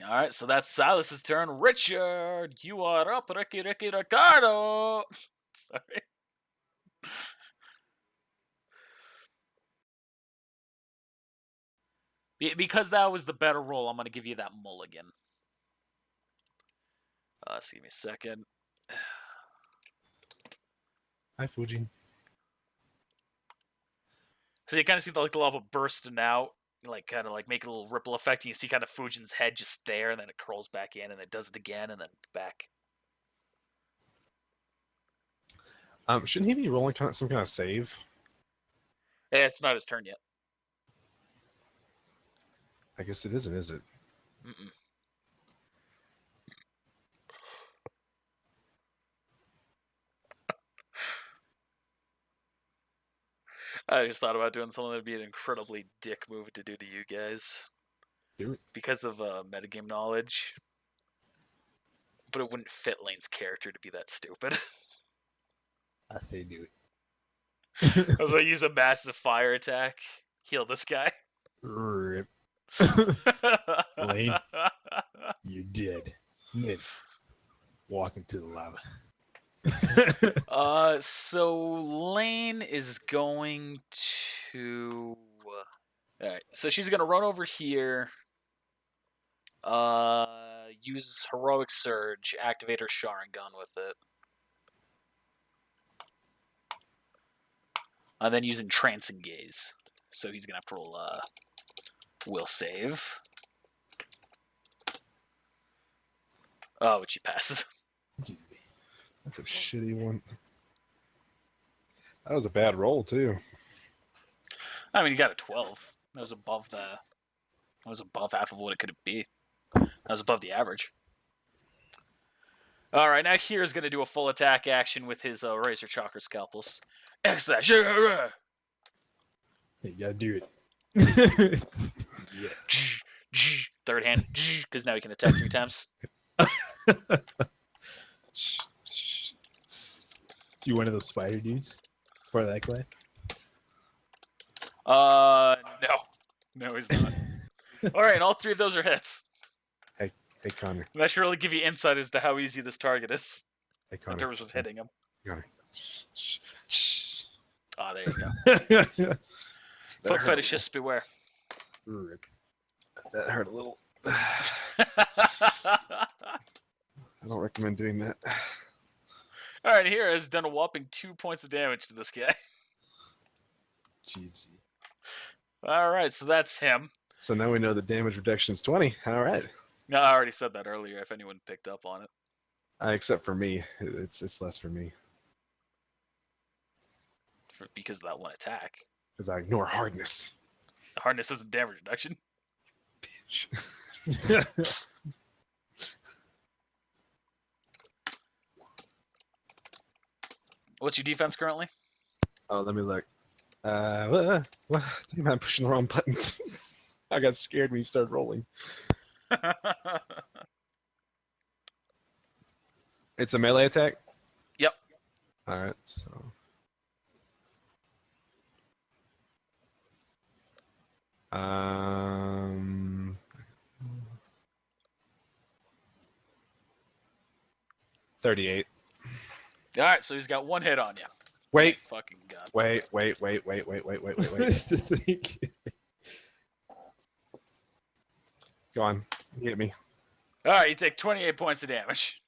All right, so that's Silas's turn. Richard, you are up. Ricky, Ricardo. Sorry. Because that was the better roll, I'm going to give you that mulligan. So give me a second. Hi, Fuji. So you kind of see the lava bursting out, kind of make a little ripple effect, and you see kind of Fujin's head just there, and then it curls back in, and it does it again, and then back. Shouldn't he be rolling some kind of save? Yeah, it's not his turn yet. I guess it isn't, is it? Mm-mm. I just thought about doing something that'd be an incredibly dick move to do to you guys. Do it. Because of metagame knowledge. But it wouldn't fit Lane's character to be that stupid. I say do it. I was like, use a massive fire attack. Heal this guy. Rip. Lane, you're dead. Live. Walk into the lava. So Lane is going to... Alright, so she's going to run over here. Use Heroic Surge, activate her Sharingan with it. And then use Entrancing Gaze. So he's going to have to roll Will Save. Oh, which he passes. That's a shitty one. That was a bad roll, too. I mean, he got a 12. That was above half of what it could be. That was above the average. All right, now here's going to do a full attack action with his Razor Chakra Scalpels. X-Slash! Hey, you gotta do it. Yes. Third hand, because now he can attack 3 times. Is you one of those spider dudes? Part of that clan? No. No, he's not. All right, all 3 of those are hits. Hey, Connor. That should really give you insight as to how easy this target is Hey, Connor. in terms of hitting him. Connor. Ah, there you go. Foot fetishists beware. Rip. That hurt a little. I don't recommend doing that. All right, here has done a whopping 2 points of damage to this guy. GG. All right, so that's him. So now we know the damage reduction is 20. All right. No, I already said that earlier. If anyone picked up on it, Except for me, it's less for me because of that one attack. because I ignore hardness. Hardness isn't damage reduction. Bitch. What's your defense currently? Oh, let me look. What? Damn, I'm pushing the wrong buttons. I got scared when you started rolling. It's a melee attack? Yep. Alright, so. Um. 38. All right, so he's got 1 hit on you. Wait. Oh, fucking god. Wait. Go on. Hit me. All right, you take 28 points of damage.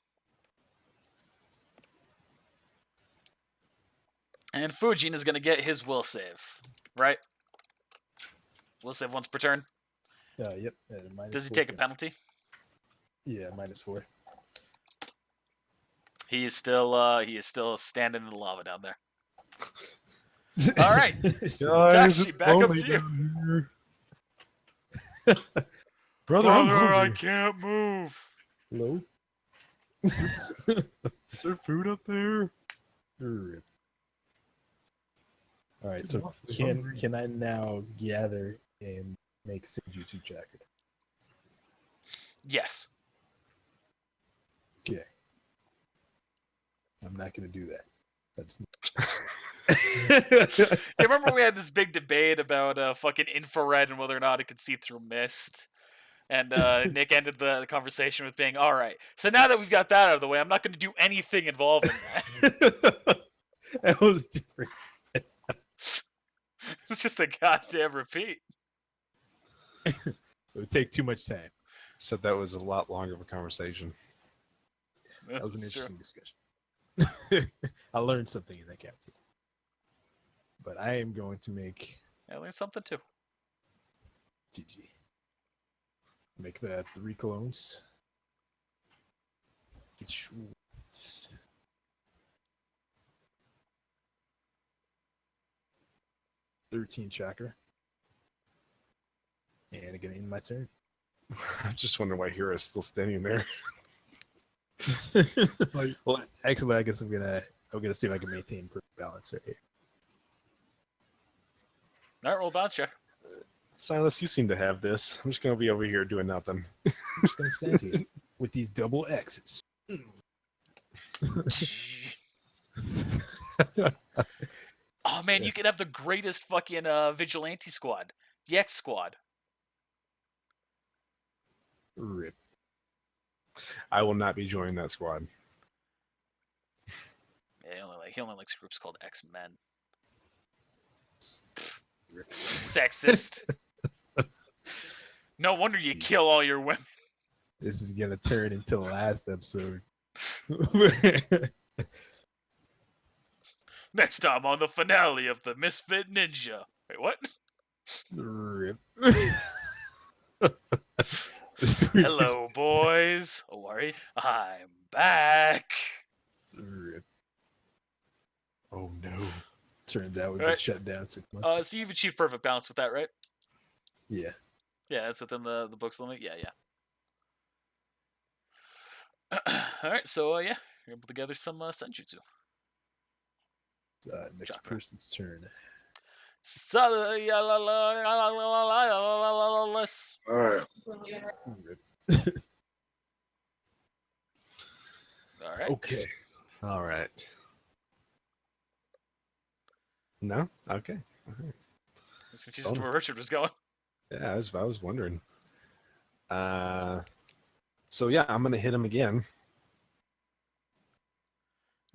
And Fujin is going to get his will save, right? Will save once per turn. Yep. Does he take a penalty? Yeah, -4. He is still standing in the lava down there. All right, Taxi, back up to you. Brother, I can't move. Hello? Is there food up there? Rip. All right, so can I now gather and make Senjutsu Chakra? Yes. Okay. I'm not going to do that. That's You remember we had this big debate about fucking infrared and whether or not it could see through mist? And Nick ended the conversation with being, all right, so now that we've got that out of the way, I'm not going to do anything involving that. That was different. It's just a goddamn repeat. It would take too much time. Said that was a lot longer of a conversation. That was an That's true. interesting discussion. I learned something in that capsule. But I am going to make I learned something too. GG. Make that 3 clones. Each 13 chakra. And again, in my turn. I'm just wondering why Hira's still standing there. Well, actually, I guess I'm gonna see if I can maintain perfect balance right here. All right, roll bounce check. Silas, you seem to have this. I'm just gonna be over here doing nothing. I'm just gonna stand here with these double X's. Oh man, you could have the greatest fucking vigilante squad, the X Squad. Rip. I will not be joining that squad. Yeah, he only likes groups called X Men. Rip. Sexist. No wonder you kill all your women. This is gonna turn into the last episode. Next time on the finale of the Misfit Ninja. Wait, what? Rip. Hello, boys. Oh, worry, I'm back. Rip. Oh no. Turns out we've Alright. been shut down 6 months. So you've achieved perfect balance with that, right? Yeah. Yeah, that's within the book's limit. Yeah. All right, so yeah, you're able to gather some senjutsu. Next Chakra. person's turn. All right. Rip. All right. Okay. All right. No? Okay. All right. I was confused as to where Richard was going. Yeah, I was wondering. So yeah, I'm gonna hit him again.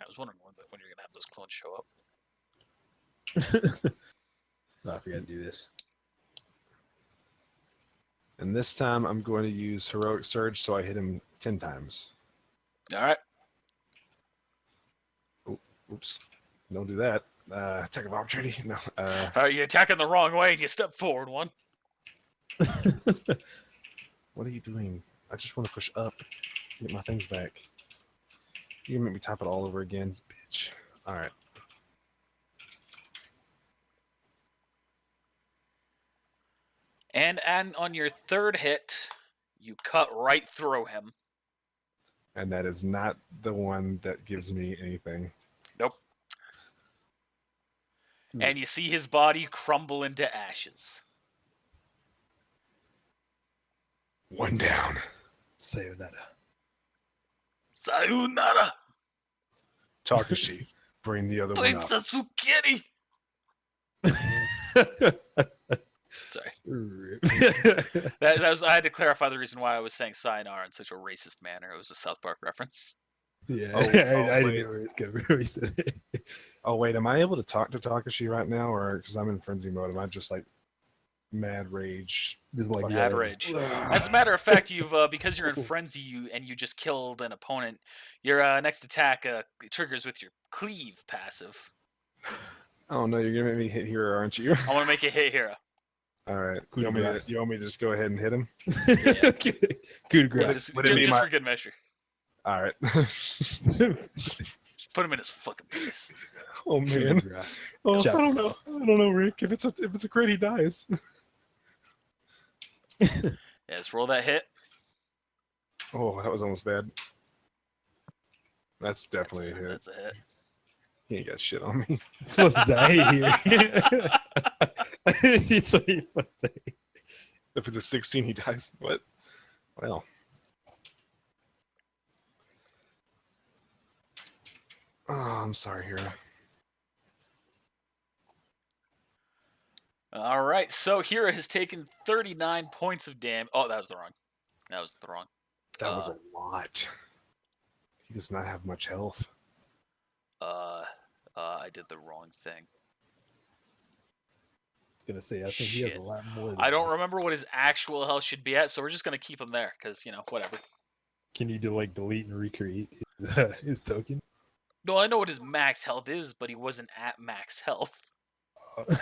I was wondering when you're gonna have those clones show up. Oh, I forgot to do this. And this time I'm going to use Heroic Surge, so I hit him 10 times. All right. Oops. Don't do that. Attack of opportunity. No. All right, you're attacking the wrong way, and you step forward one. What are you doing? I just want to push up. Get my things back. You can make me type it all over again, bitch. All right. And on your third hit, you cut right through him. And that is not the one that gives me anything. Nope. And you see his body crumble into ashes. One down. Sayonara. Sayonara! Takashi, bring the other one up. Princess Sorry. Rip. That was. I had to clarify the reason why I was saying sayonara in such a racist manner. It was a South Park reference. Yeah, Oh, I wait. didn't know where it's going to said it. Oh, wait, am I able to talk to Takashi right now? Or because I'm in frenzy mode, am I just like mad rage? Just like Mad yeah. rage. As a matter of fact, you've because you're in frenzy, you just killed an opponent. Your next attack triggers with your cleave passive. Oh, no, you're going to make me hit Hero, aren't you? I want to make a hit here. All right. Coup You de want, grace. you want me to just go ahead and hit him? Coup de grace. Just, would it be just my- for good measure. All right. Just put him in his fucking face. Oh, Coup de man. grace. Oh, I Chop. don't know. I don't know, Rick. If it's a crit, he dies. Yeah, let's roll that hit. Oh, that was almost bad. That's definitely a hit. That's a hit. He ain't got shit on me. You're supposed to die here. It's what you're supposed to say. If it's a 16, he dies. What? Well. Oh, I'm sorry, Hero. All right, so Hira has taken 39 points of damage. Oh, that was the wrong. That was the wrong. That was a lot. He does not have much health. I did the wrong thing. Gonna say, I think he has a lot more. Than I don't remember what his actual health should be at, so we're just gonna keep him there because whatever. Can you delete and recreate his token? No, I know what his max health is, but he wasn't at max health.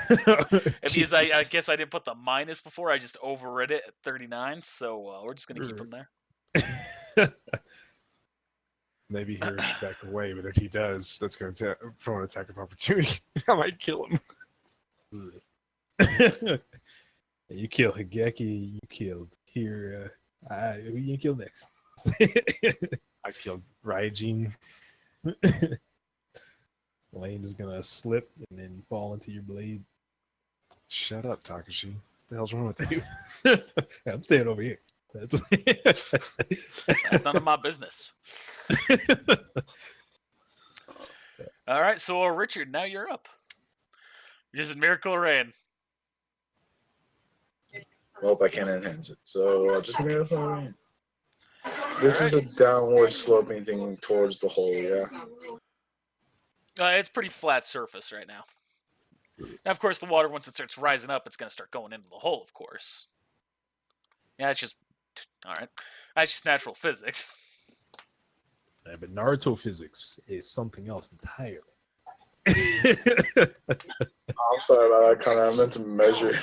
Because I guess I didn't put the minus before. I just overrid it at 39, so we're just gonna keep him there. Maybe he should back away, but if he does, that's going to throw an attack of opportunity. I might kill him. You kill Higeki, you killed here. Who you kill next? I killed Raijin. Lane is gonna slip and then fall into your blade. Shut up, Takashi. What the hell's wrong with you? I'm staying over here. That's none of my business. All right, so Richard, now you're up. Using Miracle Rain. Nope, I can't enhance it. So just Miracle Rain. This is a downward sloping thing towards the hole, yeah. It's pretty flat surface right now. Now, of course, the water, once it starts rising up, it's going to start going into the hole, of course. Yeah, it's just... Alright. That's just natural physics. Yeah, but Naruto physics is something else entirely. I'm sorry about that, Connor. I meant to measure.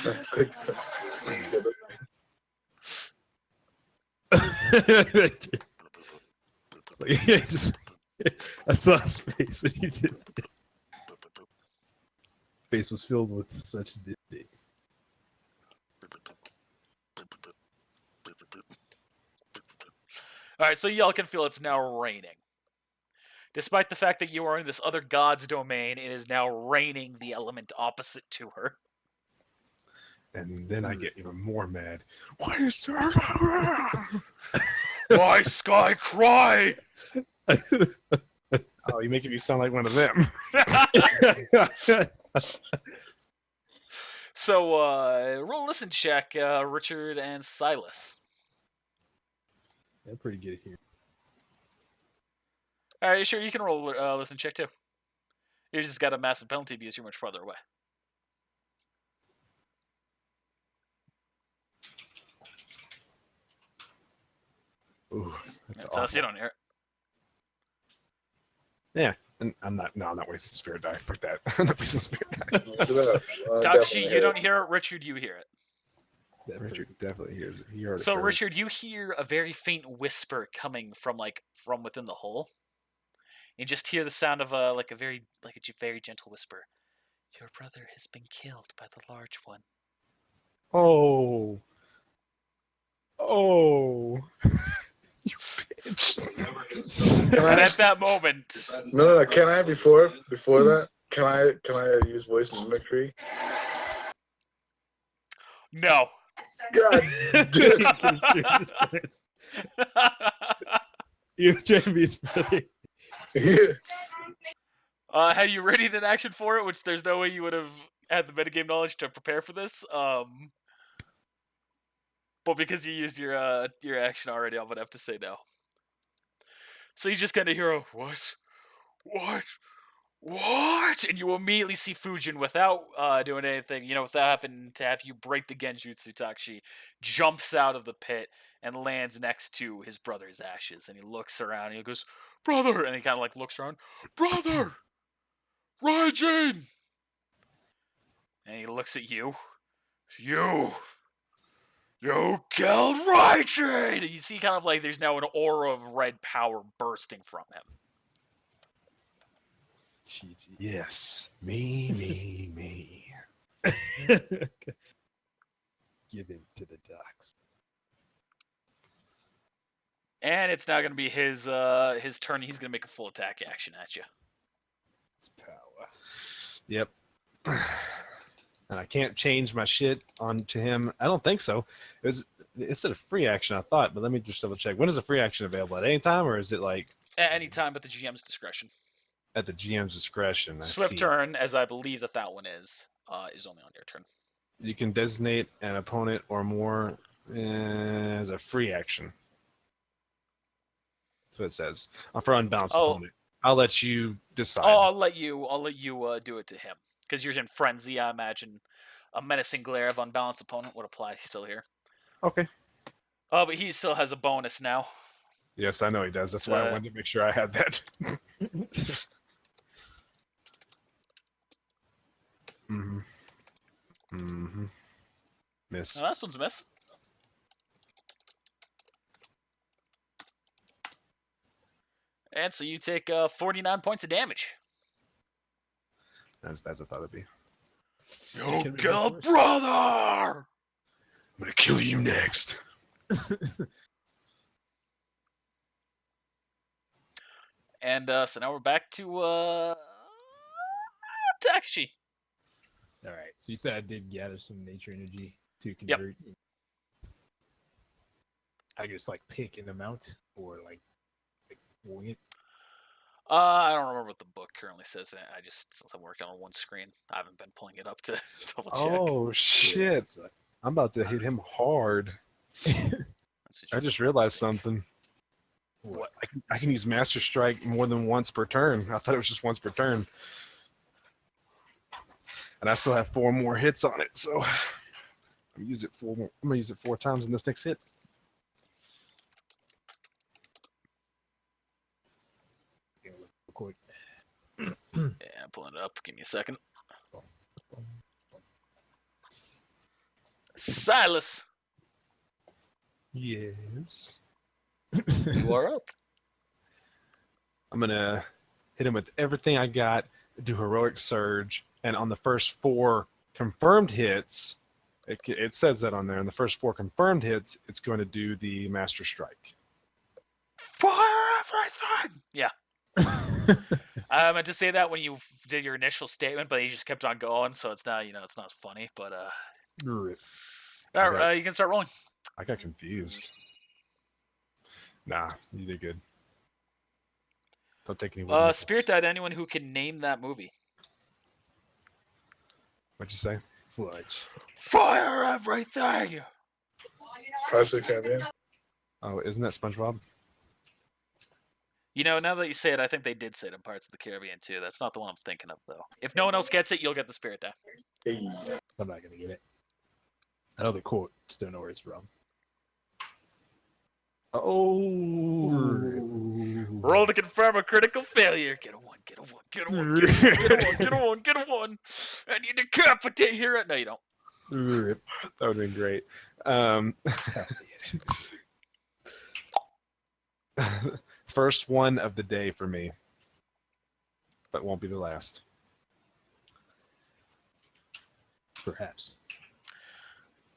I saw his face when you did it. Face was filled with such dignity. Alright, so y'all can feel it's now raining. Despite the fact that you are in this other god's domain, it is now raining the element opposite to her. And then I get even more mad. Why is there... Why sky cry? Oh, you're making me sound like one of them. So, roll a listen check, Richard and Silas. They're pretty good here. Alright, sure, you can roll a listen check too. You just got a massive penalty because you're much farther away. Ooh, that's us, you don't hear it. Yeah, and I'm not wasting spirit die. Fuck that. I'm not wasting spirit die. Takashi, you don't hear it. Richard, you hear it. Richard definitely hears it. He heard it So, first. Richard, you hear a very faint whisper coming from within the hole. You just hear the sound of a very gentle whisper. Your brother has been killed by the large one. Oh. You bitch. And at that moment, No. Can I before that? Can I use voice mimicry? no. God damn. You're trying to be funny. Yeah. Had you readied an action for it, which there's no way you would have had the metagame knowledge to prepare for this. But because you used your action already, I'm gonna have to say no. So you just kind of hear a what, and you immediately see Fujin without doing anything, without having to have you break the Genjutsu. Takashi jumps out of the pit and lands next to his brother's ashes, and he looks around and he goes, "Brother," and he kind of looks around, "Brother, Raijin," and he looks at you. You killed Raijin! And you see kind of there's now an aura of red power bursting from him. Yes. Me. Give in to the docs. And it's now going to be his turn. He's going to make a full attack action at you. It's power. Yep. And I can't change my shit onto him. I don't think so. It's a free action, I thought, but let me just double check. When is a free action available? At any time, or is it at any time at the GM's discretion? At the GM's discretion. Swift turn, as I believe that one is only on your turn. You can designate an opponent or more as a free action. That's what it says. For unbalanced opponent. I'll let you decide. Oh, I'll let you do it to him because you're in frenzy. I imagine a menacing glare of unbalanced opponent would apply still here. Okay. Oh, but he still has a bonus now. Yes, I know he does. That's why I wanted to make sure I had that. Mm-hmm. Mm-hmm. Miss. Oh, this one's a miss. And so you take 49 points of damage. Not as bad as I thought it'd be. You kill brother! I'm gonna kill you next. And so now we're back to Takashi. All right. So you said I did gather some nature energy to convert. Yep. I just like pick an amount or like wing it. I don't remember what the book currently says. I just, since I'm working on one screen, I haven't been pulling it up to double check. Oh shit! Yeah, I'm about to hit him hard. I just realized something. What? I can use Master Strike more than once per turn. I thought it was just once per turn. And I still have 4 more hits on it, so I'm gonna use it 4 times in this next hit. Quick. Yeah, I'm pulling it up. Give me a second. Silas. Yes. You are up. I'm gonna hit him with everything I got, do heroic surge, and on the first 4 confirmed hits, it says that on there. In the first 4 confirmed hits, it's going to do the Master Strike. Fire everything! Yeah. I meant to say that when you did your initial statement, but you just kept on going, so it's not, it's not funny. But all right, you can start rolling. I got confused. Nah, you did good. Don't take any. Spirit died. Anyone who can name that movie. What'd you say? Fudge. Fire everything. Pirates of the Caribbean. Oh, isn't that SpongeBob? Now that you say it, I think they did say it in Pirates of the Caribbean too. That's not the one I'm thinking of, though. If no one else gets it, you'll get the Spirit die. Hey. I'm not gonna get it. I know the quote, just don't know where it's from. Oh. Roll to confirm a critical failure. Get a 1, get a 1, get a 1, get a 1, get a 1, get a 1, get a 1. And you decapitate here. No, you don't. That would have been great. First one of the day for me, but won't be the last. Perhaps.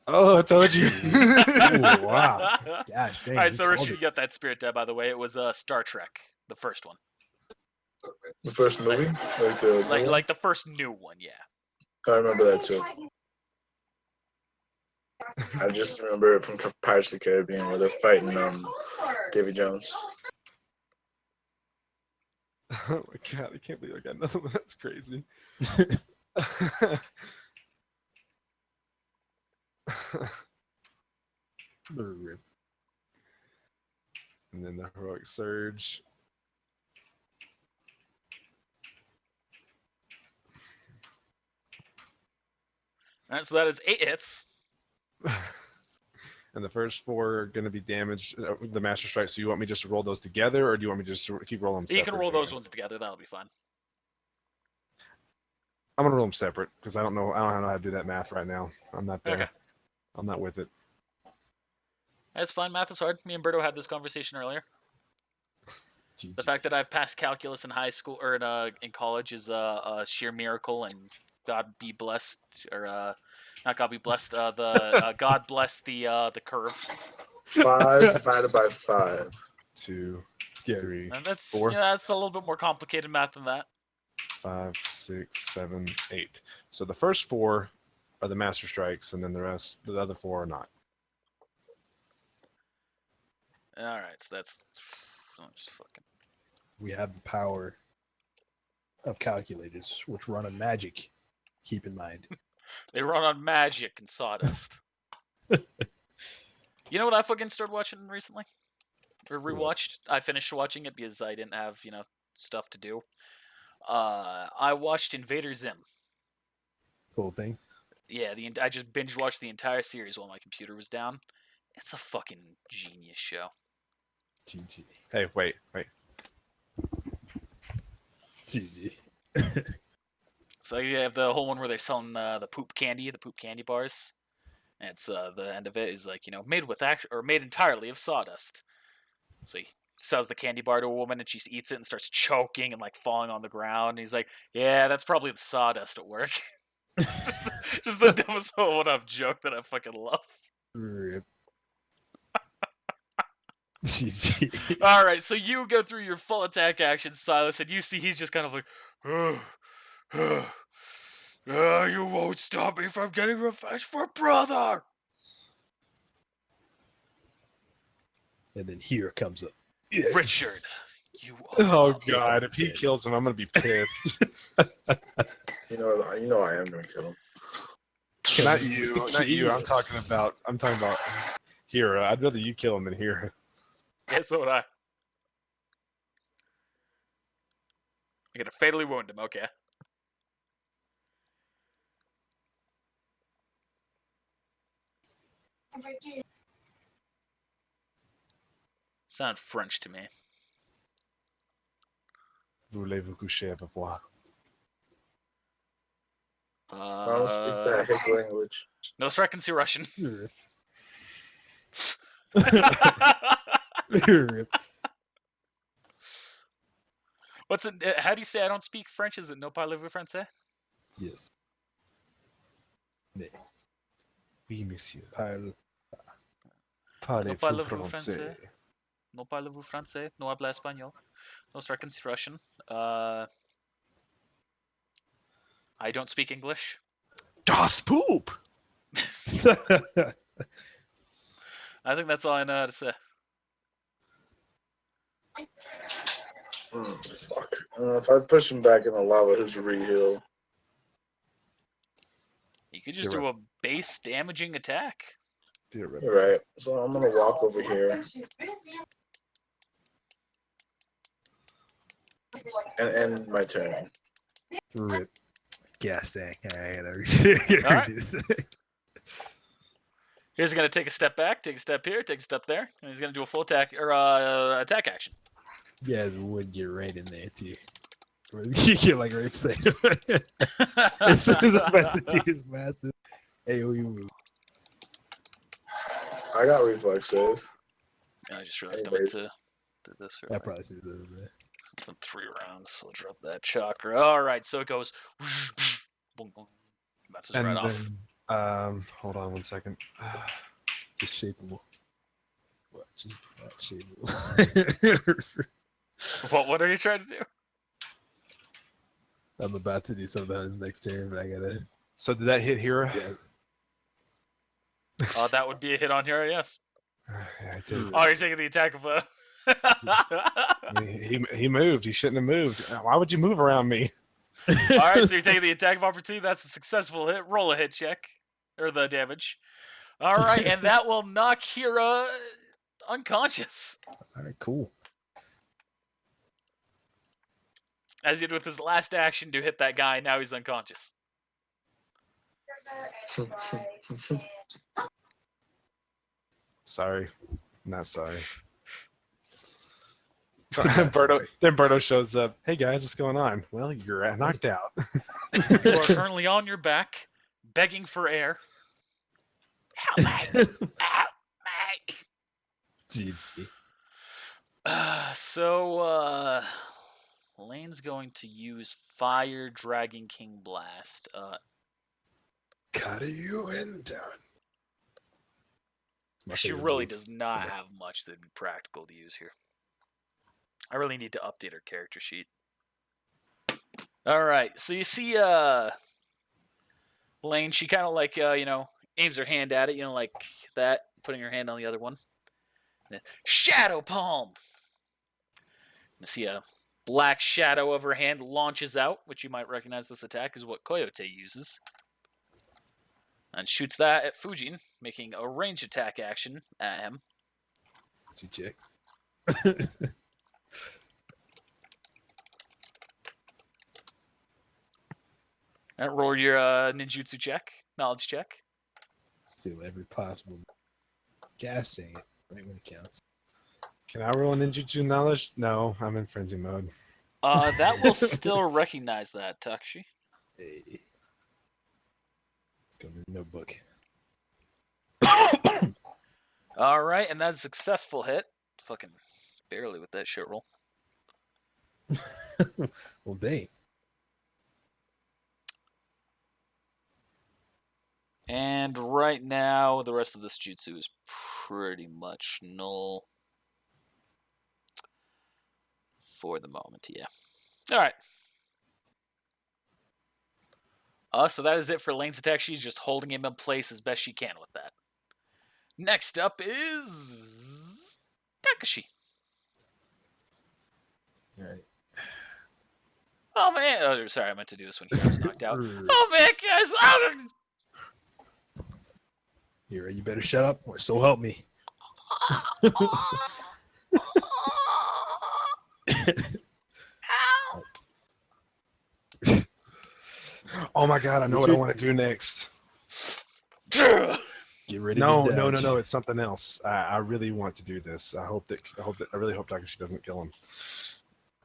Oh, I told you. Ooh, wow. Gosh, dang, all right, so called Richard, you got that Spirit die, by the way. It was Star Trek, the first one. The first movie? Like the first new one, yeah. I remember that too. I just remember it from Pirates of the Caribbean where they're fighting Davy Jones. Oh my god, I can't believe I got another one. That's crazy. And then the heroic surge. All right, so that is 8 hits. And the first 4 are going to be damaged, the Master Strike. So you want me just to roll those together, or do you want me just to keep rolling them separate? You can roll those ones together. That'll be fine. I'm going to roll them separate because I don't know how to do that math right now. I'm not there. Okay. I'm not with it. That's fine. Math is hard. Me and Berto had this conversation earlier. Jeez. The fact that I've passed calculus in high school or in college is a sheer miracle, and God be blessed, or not God be blessed. God bless the curve. 5 divided by 5. 2, 3, and that's 4. Yeah, that's a little bit more complicated math than that. 5, 6, 7, 8. So the first 4 are the Master Strikes, and then the other 4 are not. All right, so that's just fucking. We have the power of calculators, which run on magic. Keep in mind. They run on magic and sawdust. You know what I fucking started watching recently? Or rewatched? I finished watching it because I didn't have, stuff to do. I watched Invader Zim. Cool thing. Yeah, I just binge watched the entire series while my computer was down. It's a fucking genius show. GG. Hey, wait. GG. So you have the whole one where they're selling the poop candy bars. And it's the end of it is like made entirely of sawdust. So he sells the candy bar to a woman and she eats it and starts choking and like falling on the ground. And he's like, "Yeah, that's probably the sawdust at work." just the dumbest one-up joke that I fucking love. Rip. GG. All right, so you go through your full attack action, Silas, and you see he's just kind of like, you won't stop me from getting revenge for brother. And then here comes up. Richard, you are. Oh up. god, if he kills him, I'm gonna be pissed. You know I am gonna kill him. Not you. I'm talking about Hero. I'd rather you kill him than Hero. Yeah, so would I. I'm gonna fatally wound him, okay. Sound French to me. Voulez-vous coucher avec moi? I don't speak that hick language. No, so I can see Russian. Rip. What's it? How do you say I don't speak French? Is it no parlez-vous français? Yes. Oui, monsieur. Parle. No Parlez-vous parlez-vous français? français? No parlez-vous français? No habla español? No, so I can see Russian. I don't speak English. Das poop! I think that's all I know how to say. Fuck. If I push him back in the lava, his re-heal. You could just do a base damaging attack. Right. So I'm gonna walk over here and end my turn. Rip. Gas tank. Alright. Alright. He's gonna take a step back, take a step here, take a step there, and he's gonna do a full attack or attack action. You guys would get right in there too. You get like Rick said. As soon as I'm about to do his massive AoE move. I got reflex save. I just realized I meant to do this. I probably should have done that. It's been 3 rounds, so I'll drop that chakra. Alright, so it goes boom, boom. Bounces right off. Hold on 1 second. Just shapeable. What? Just not shapeable. What are you trying to do? I'm about to do something on his next turn, but I gotta. So did that hit Hero? Yeah. That would be a hit on here, yes. Yeah, I did. Oh, you're taking the attack of a. He moved. He shouldn't have moved. Why would you move around me? Alright, so you're taking the attack of opportunity. That's a successful hit. Roll a hit check. Or the damage. Alright, and that will knock Hira unconscious. Alright, cool. As he did with his last action to hit that guy, now he's unconscious. Sorry. Not sorry. Then Berto shows up. Hey guys, what's going on? Well, you're knocked out. You are currently on your back, begging for air. Help me! Help me! GG. So, Lane's going to use Fire Dragon King Blast. Cut you in down. She really does not have much that would be practical to use here. I really need to update her character sheet. Alright, so you see Lane, she kind of like, aims her hand at it, like that, putting her hand on the other one. And then, Shadow Palm! You see a black shadow of her hand launches out, which you might recognize this attack is what Coyote uses. and shoots that at Fujin, making a range attack action at him. To check. And roll your ninjutsu check, knowledge check. Steal every possible. Gosh dang it! Right when it counts. Can I roll a ninjutsu knowledge? No, I'm in frenzy mode. That will still recognize that, Takashi. Hey. Let's go to the notebook. All right, and that's a successful hit. Fucking barely with that shit roll. Well, dang. And right now, the rest of this jutsu is pretty much null. For the moment, yeah. All right. So that is it for Lane's attack. She's just holding him in place as best she can with that. Next up is Takashi. All right. Oh, man. Oh, sorry, I meant to do this when he was knocked out. Oh, man, guys. Oh, You better shut up, or so help me. Oh my god, I know what I want to do next. Get ready. No, to no, no, dodge. no! It's something else. I really want to do this. I really hope Takashi doesn't kill him.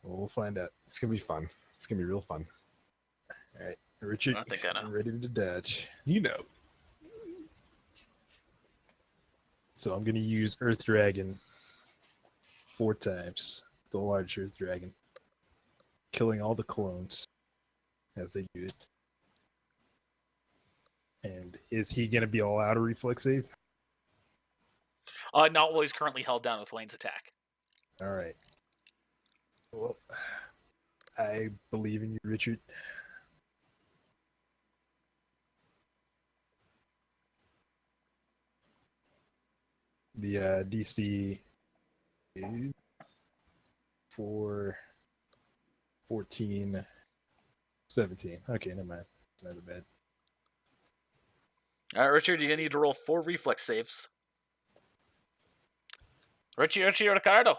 Well, we'll find out. It's gonna be fun. It's gonna be real fun. All right, Richard. I think I know. Ready to dodge. You know. So I'm gonna use Earth Dragon 4 times. The large Earth Dragon, killing all the clones as they do it. And is he gonna be all out of reflex save? Not while he's currently held down with Lane's attack. All right. Well, I believe in you, Richard. The DC is for 14, 17. Okay, never mind. It's not bad. All right, Richard, you're going to need to roll 4 reflex saves. Richie Ricardo.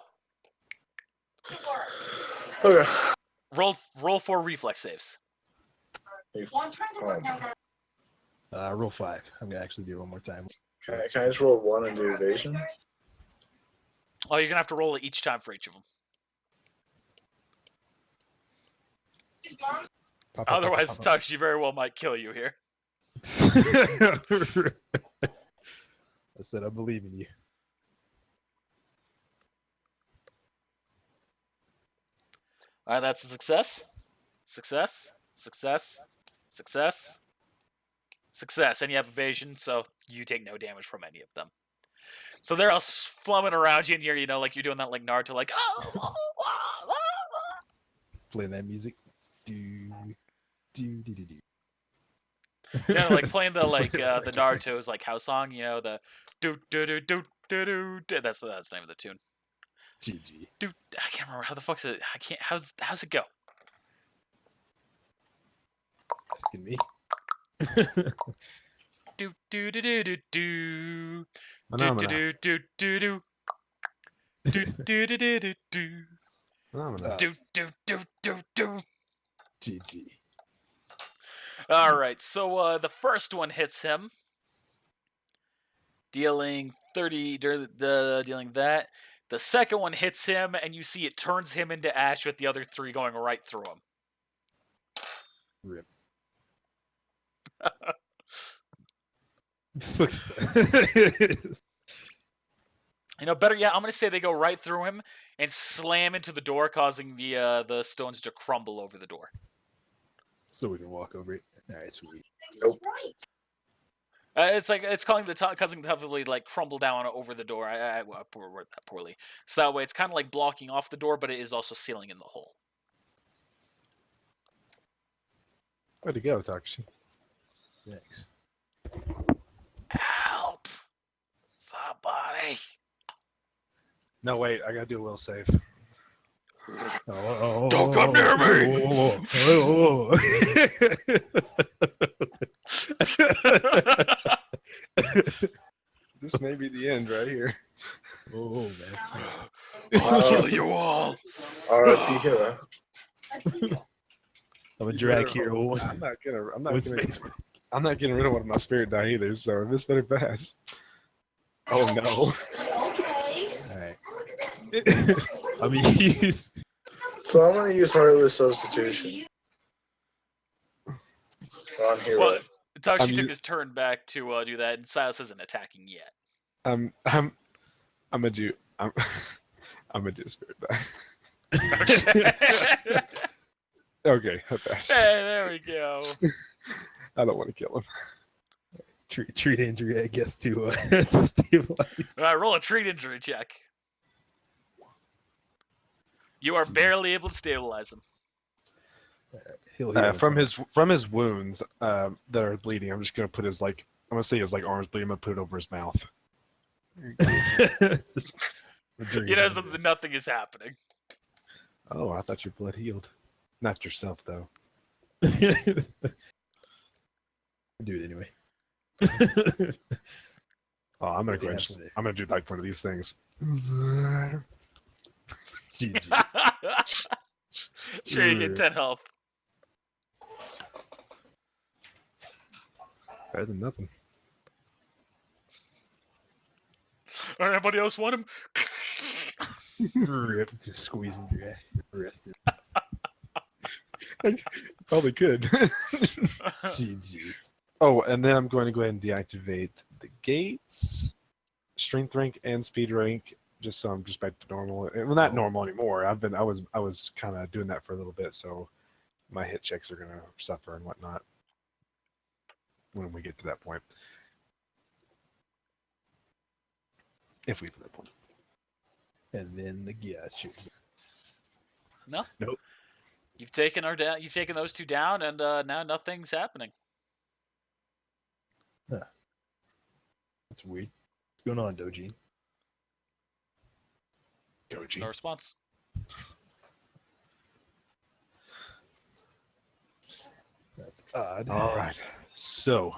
Okay. Roll 4 reflex saves. Roll 5. I'm gonna actually do it one more time. Can I just roll 1 and do evasion? Oh, you're going to have to roll it each time for each of them. Otherwise, Takashi very well might kill you here. I said I believe in you. All right, that's a success. Success. Success. Success. Success. And you have evasion, so you take no damage from any of them. So they're all flumming around you, and you're, like you're doing that like Naruto, like, oh. Playing that music. Do. Yeah, like playing the the Naruto's like house song, the do do do do do do. That's the name of the tune. GG. Dude, I can't remember how the fuck's it. I can't. How's it go? Asking me. Do do do do do do. Do Phenomena. do do do do. Do do do do do do. Phenomena. Do do do do do. GG. All right, so the first one hits him, dealing 30. Dealing that. The second one hits him, and you see it turns him into ash with the other 3 going right through him. Rip. Better yet, I'm going to say they go right through him and slam into the door, causing the stones to crumble over the door. So we can walk over it. All right, sweet. Nope. It's causing the like crumble down over the door. I worded that poorly. So that way, it's kind of like blocking off the door, but it is also sealing in the hole. Way to go, Takashi. Thanks. Help! Somebody! No, wait, I gotta do a will save. Don't come near me! This may be the end right here. Oh man. I'll kill you all. R.I.P. Hero. I'm a drag hero. I'm not With gonna. space. I'm not getting rid of one of my spirit die either. So this better pass. Oh no. Alright. I mean, use. So I'm gonna use Heartless Substitution on Hero. Well, Tashi I'm took u- his turn back to do that, and Silas isn't attacking yet. I'm gonna do. I'm gonna do a spirit die. Okay. Okay, I pass. Hey, there we go. I don't want to kill him. Treat injury, I guess, to stabilize. All right, roll a treat injury check. You are barely able to stabilize him. He'll heal From his wounds that are bleeding, I'm just gonna put his I'm gonna say his arms bleeding. I'm gonna put it over his mouth. You know that nothing is happening. Oh, I thought your blood healed. Not yourself though. Do it anyway. Oh, I'm gonna What do go you ahead. have to do? I'm gonna do one of these things. GG. Sure, you get 10 health. Better than nothing. Or anybody else want him? Rip. Just squeeze him dry. Arrested. Probably could. GG. Oh, and then I'm going to go ahead and deactivate the gates, strength rank, and speed rank, just so I'm just back to normal. Well, not normal anymore. I was kind of doing that for a little bit, so my hit checks are gonna suffer and whatnot when we get to that point. If we get to that point. And then the guy shoots. No. Nope. You've taken those two down, and now nothing's happening. That's weird. What's going on, Doji? Doji. No response. That's odd. All right. So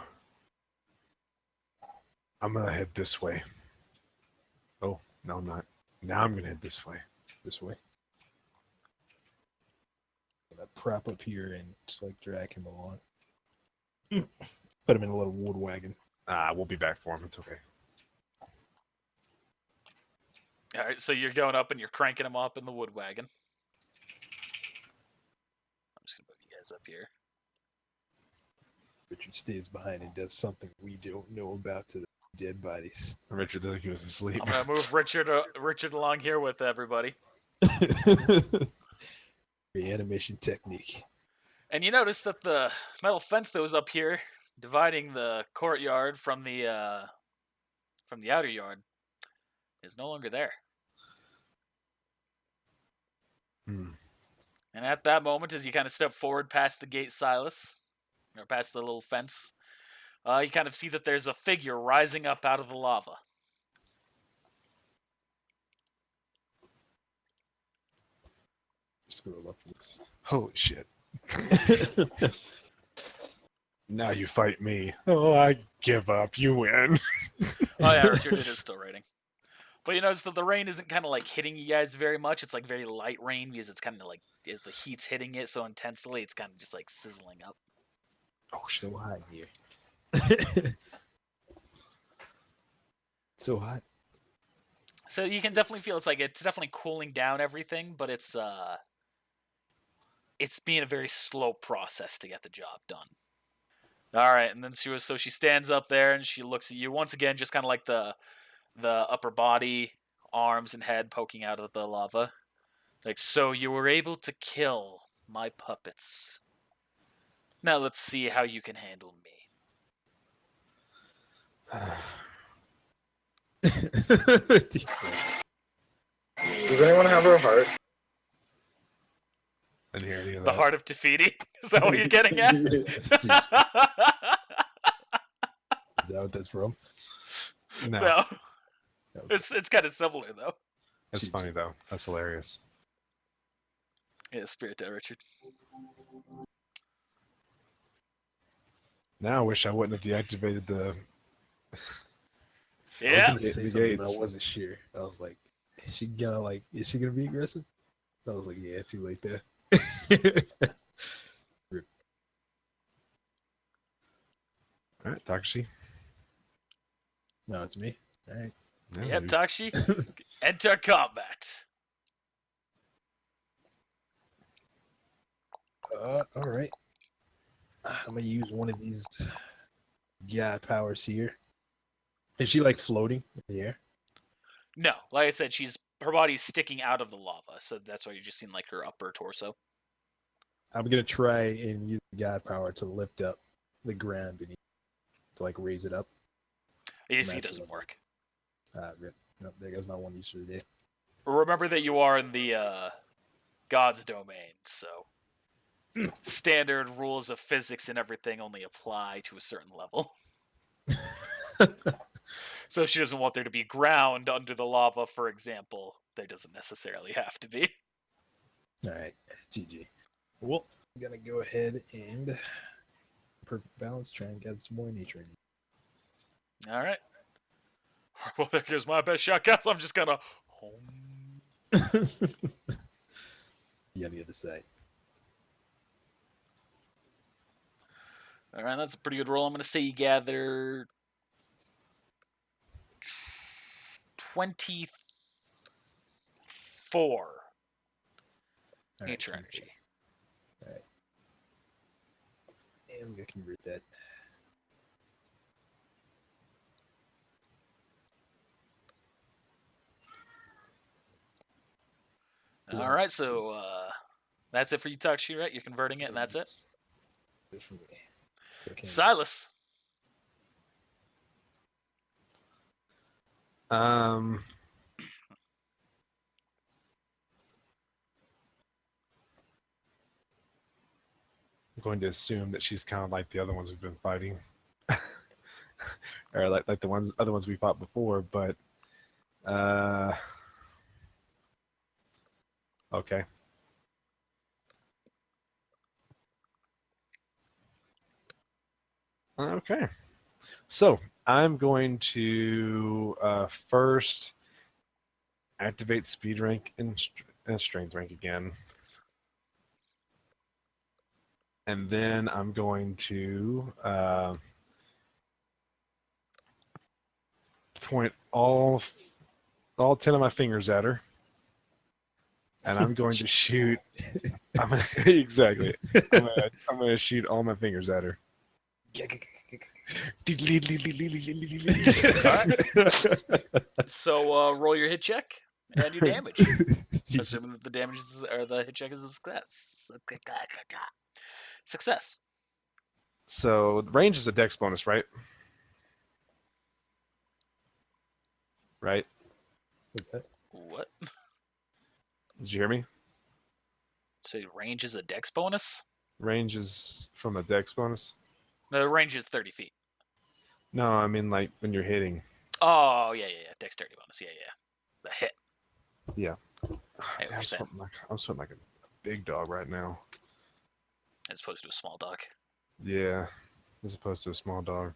I'm gonna head this way. Oh, no, I'm not. Now I'm gonna head this way. This way. Gonna prop up here and just drag him along. Put him in a little wood wagon. We'll be back for him. It's okay. All right, so you're going up and you're cranking him up in the wood wagon. I'm just gonna move you guys up here. Richard stays behind and does something we don't know about to the dead bodies. Richard doesn't he was asleep. I'm gonna move Richard along here with everybody. Reanimation technique. And you notice that the metal fence that was up here, dividing the courtyard from the outer yard, is no longer there. Hmm. And at that moment, as you kind of step forward past the gate, Silas, or past the little fence, you kind of see that there's a figure rising up out of the lava. Scroll upwards. Holy shit. Now you fight me. Oh, I give up. You win. Oh yeah, Richard, it is still raining. But you notice that the rain isn't kind of hitting you guys very much. It's very light rain because it's kind of as the heat's hitting it so intensely, it's kind of just sizzling up. Oh, so hot here. So hot. So you can definitely feel it's definitely cooling down everything, but it's being a very slow process to get the job done. All right, and then she stands up there and she looks at you once again, just kind of the upper body, arms and head poking out of the lava. So you were able to kill my puppets. Now let's see how you can handle me. Does anyone have her heart? I didn't hear any of The that. heart of Tafiti? Is that what you're getting at? Is that what that's from? No, No. That was- It's kind of similar though. that's funny though. That's hilarious. Yeah, Spirit Dead, Richard. Now I wish I wouldn't have deactivated the. I was Yeah. gonna say something, but I Gates. wasn't sure. I was like, is she gonna be aggressive? I was like, yeah, too late there. All right, Takashi. No, it's me. All right. Yeah, Yep, dude. Takshi. Enter combat. All right. I'm gonna use one of these god powers here. Is she like floating in the air? No, like I said, her body's sticking out of the lava, so that's why you're just seeing like her upper torso. I'm gonna try and use the god power to lift up the ground beneath, to like raise it up. You see, it Match doesn't level. work. Rip. Nope, there goes my one use for the day. Remember that you are in the God's domain, so standard rules of physics and everything only apply to a certain level. So if she doesn't want there to be ground under the lava, for example, there doesn't necessarily have to be. All right, GG. Well, I'm gonna go ahead and perfect balance. Try and get some more nature in. All right. Well, there goes my best shot, guys. I'm just gonna. Yeah, the other side. All right, that's a pretty good roll. I'm gonna say you gather 24 All nature right, energy. All right. And I'm gonna convert that. All right, so that's it for you, Takshi, right? You're converting it, and that's it. Good for me. So Silas. I'm going to assume that she's kind of like the other ones we've been fighting, or like the other ones we fought before. But okay. Okay. So I'm going to first activate speed rank and strength rank again. And then I'm going to point all 10 of my fingers at her. And I'm going to shoot. Exactly. I'm gonna shoot all my fingers at her. So roll your hit check and your damage. Assuming that the damage or the hit check is a success. Success. So range is a dex bonus, right? Right? What's that? What? Did you hear me? So range is a dex bonus? Range is from a dex bonus? The range is 30 feet. No, I mean like when you're hitting. Oh, yeah. Dexterity bonus. Yeah. The hit. Yeah. Hey, I'm sweating like a big dog right now. As opposed to a small dog. Yeah, as opposed to a small dog.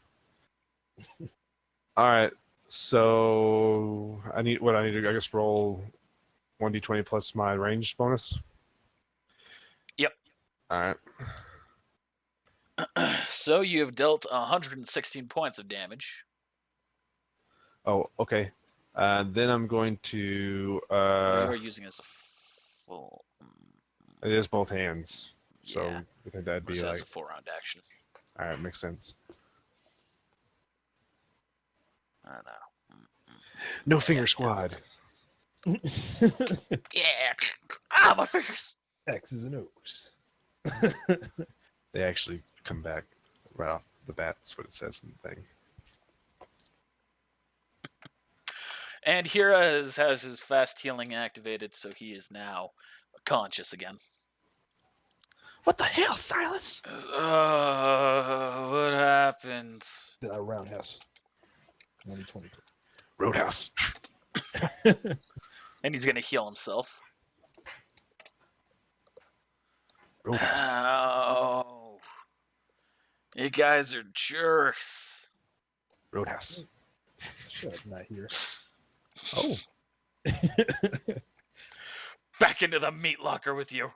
All right, so I need to, I guess, roll 1d20 plus my range bonus. Yep. All right. So you have dealt 116 points of damage. Oh, okay. Then I'm going to. You are using as a full. It is both hands, so Yeah. I think that'd be So like. that's a 4-round action. All right, makes sense. I don't know. No finger squad. Yeah. My fingers. X's and O's. They actually come back right off the bat. That's what it says in the thing. And Hira has his fast healing activated, so he is now conscious again. What the hell, Silas? What happened? The roundhouse. 2020. Roadhouse. And he's gonna heal himself. Roadhouse. Oh. You guys are jerks. Roadhouse. Shut up, not here. Oh. Back into the meat locker with you.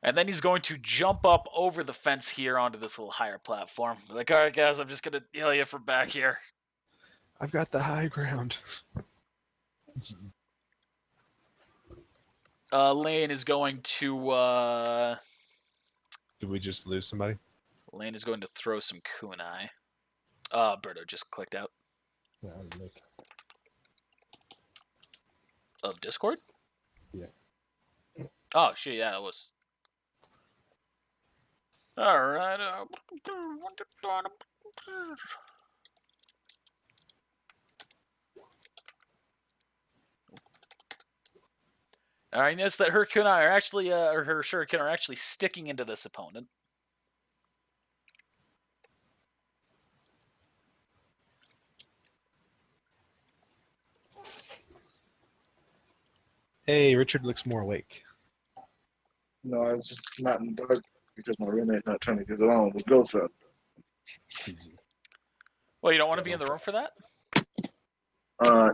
And then he's going to jump up over the fence here onto this little higher platform. Like, all right, guys, I'm just going to heal you from back here. I've got the high ground. Lane is going to... Did we just lose somebody? Lane is going to throw some kunai. Berto just clicked out. No, Nick. Of Discord? Yeah. Oh, shit, yeah, that was... Alright, Alright, notice that her kunai are actually, or her shuriken are actually sticking into this opponent. Hey, Richard looks more awake. No, I was just not in the dark because my roommate's not trying to get along with his girlfriend. Well, you don't want to be in the room for that?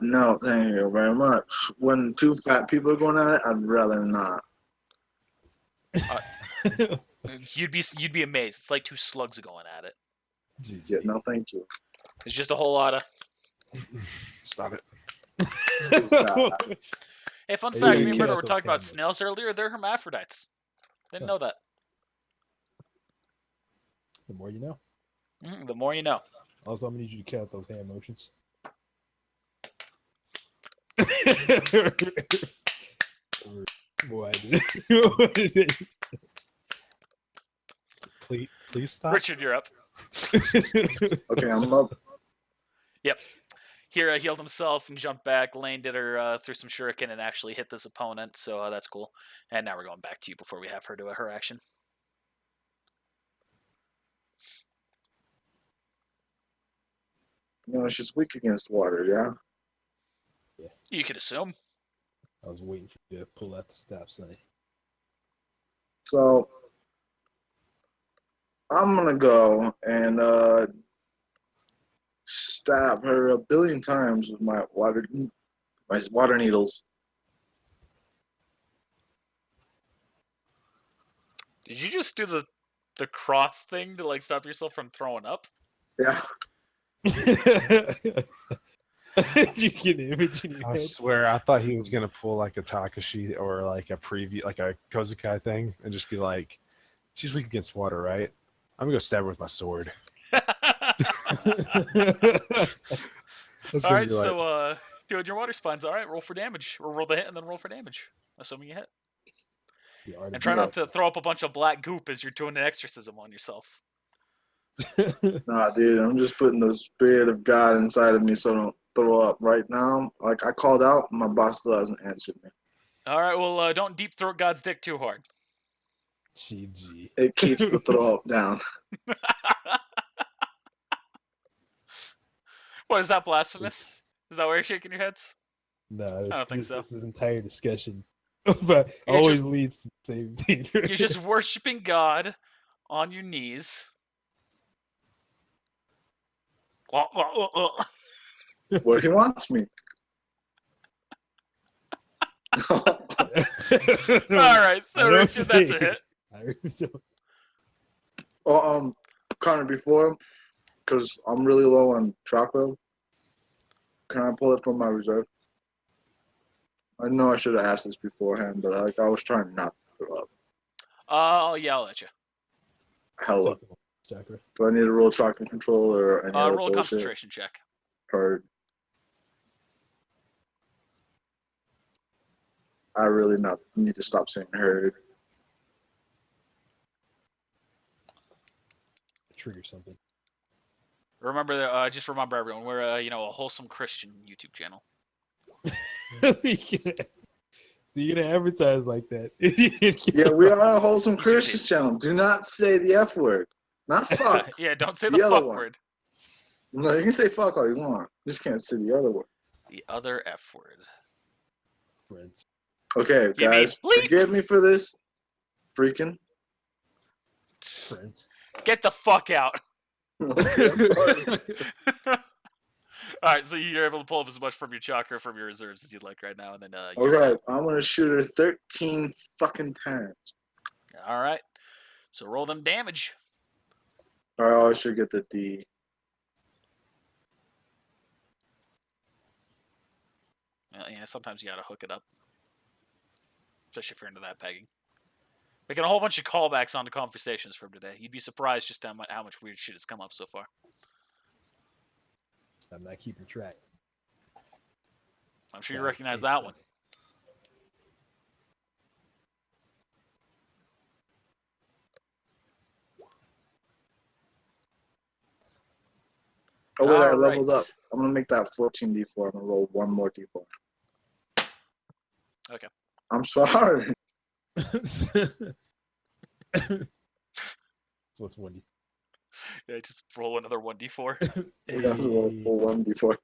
No, thank you very much. When two fat people are going at it, I'd rather not. You'd be amazed. It's like two slugs going at it. Yeah, no, thank you. It's just a whole lot of... Stop it. Hey, fun Hey, fact, you me and can't Berto were those talking about cameras. snails earlier. They're hermaphrodites. Didn't know that. The more you know. The more you know. Also, I'm gonna need you to cut out those hand motions. What? Please stop. Richard, you're up. Okay, I'm up. Yep. Hira healed himself and jumped back. Lane did her through some shuriken and actually hit this opponent, so that's cool. And now we're going back to you before we have her do her action. You know, she's weak against water, yeah? You could assume. I was waiting for you to pull out the stop sign. So, I'm gonna go and stab her 1 billion times with my water needles. Did you just do the cross thing to like stop yourself from throwing up? Yeah. You can image in your I head. swear, I thought he was gonna pull like a Takashi or like a preview, like a Kozukai thing, and just be like, "She's weak against water, right? I'm gonna go stab her with my sword." That's All gonna right, be like, so dude, your water spine's all right. Roll for damage, or roll the hit and then roll for damage, assuming you hit. The art And of try not deception. to throw up a bunch of black goop as you're doing an exorcism on yourself. Nah, dude, I'm just putting the spirit of God inside of me so I don't throw up right now. Like, I called out, my boss still hasn't answered me. All right, well, don't deep throat God's dick too hard. GG. It keeps the throw up down. What, is that blasphemous? Is that why you're shaking your heads? No, I don't think this, so. this entire discussion but You're always just- leads to the same thing. You're just worshiping God on your knees. All Where he wants me. right, so I don't Richard, that's a see. hit. I really don't. Oh, Connor, before, because I'm really low on chocolate, can I pull it from my reserve? I know I should have asked this beforehand, but like I was trying not to throw up. Yeah, I'll let you. Hella. Acceptable, Chakra. Do I need to roll chocolate control or any other Roll a bullshit? concentration check. Heard. I really not need to stop saying heard. Trigger something. Remember, just remember everyone, we're a wholesome Christian YouTube channel. You're gonna advertise like that. Yeah, we are a wholesome You Christian succeed. channel. Do not say the F word. Not fuck. Yeah, don't say The the other fuck one. word. No, you can say fuck all you want. You just can't say the other word. The other F word. Friends. Okay, You mean guys, bleep? forgive me for this. Freaking. Prince. Get the fuck out. Okay, I'm sorry. Alright, so you're able to pull up as much from your chakra from your reserves as you'd like right now, and then All use right, I'm gonna shoot her 13 fucking times. that. Alright. So roll them damage. All right, I should get the D. Yeah, sometimes you gotta hook it up. Especially if you're into that pegging. Making a whole bunch of callbacks onto conversations from today. You'd be surprised just how much weird shit has come up so far. I'm not keeping track. I'm sure you Yeah, recognize it's that one. Oh wait, I All leveled right. up. I'm gonna make that 14 D4. I'm gonna roll one more D4. Okay. I'm sorry. Plus 1D. Yeah, just roll another 1d4. You guys roll full one D4.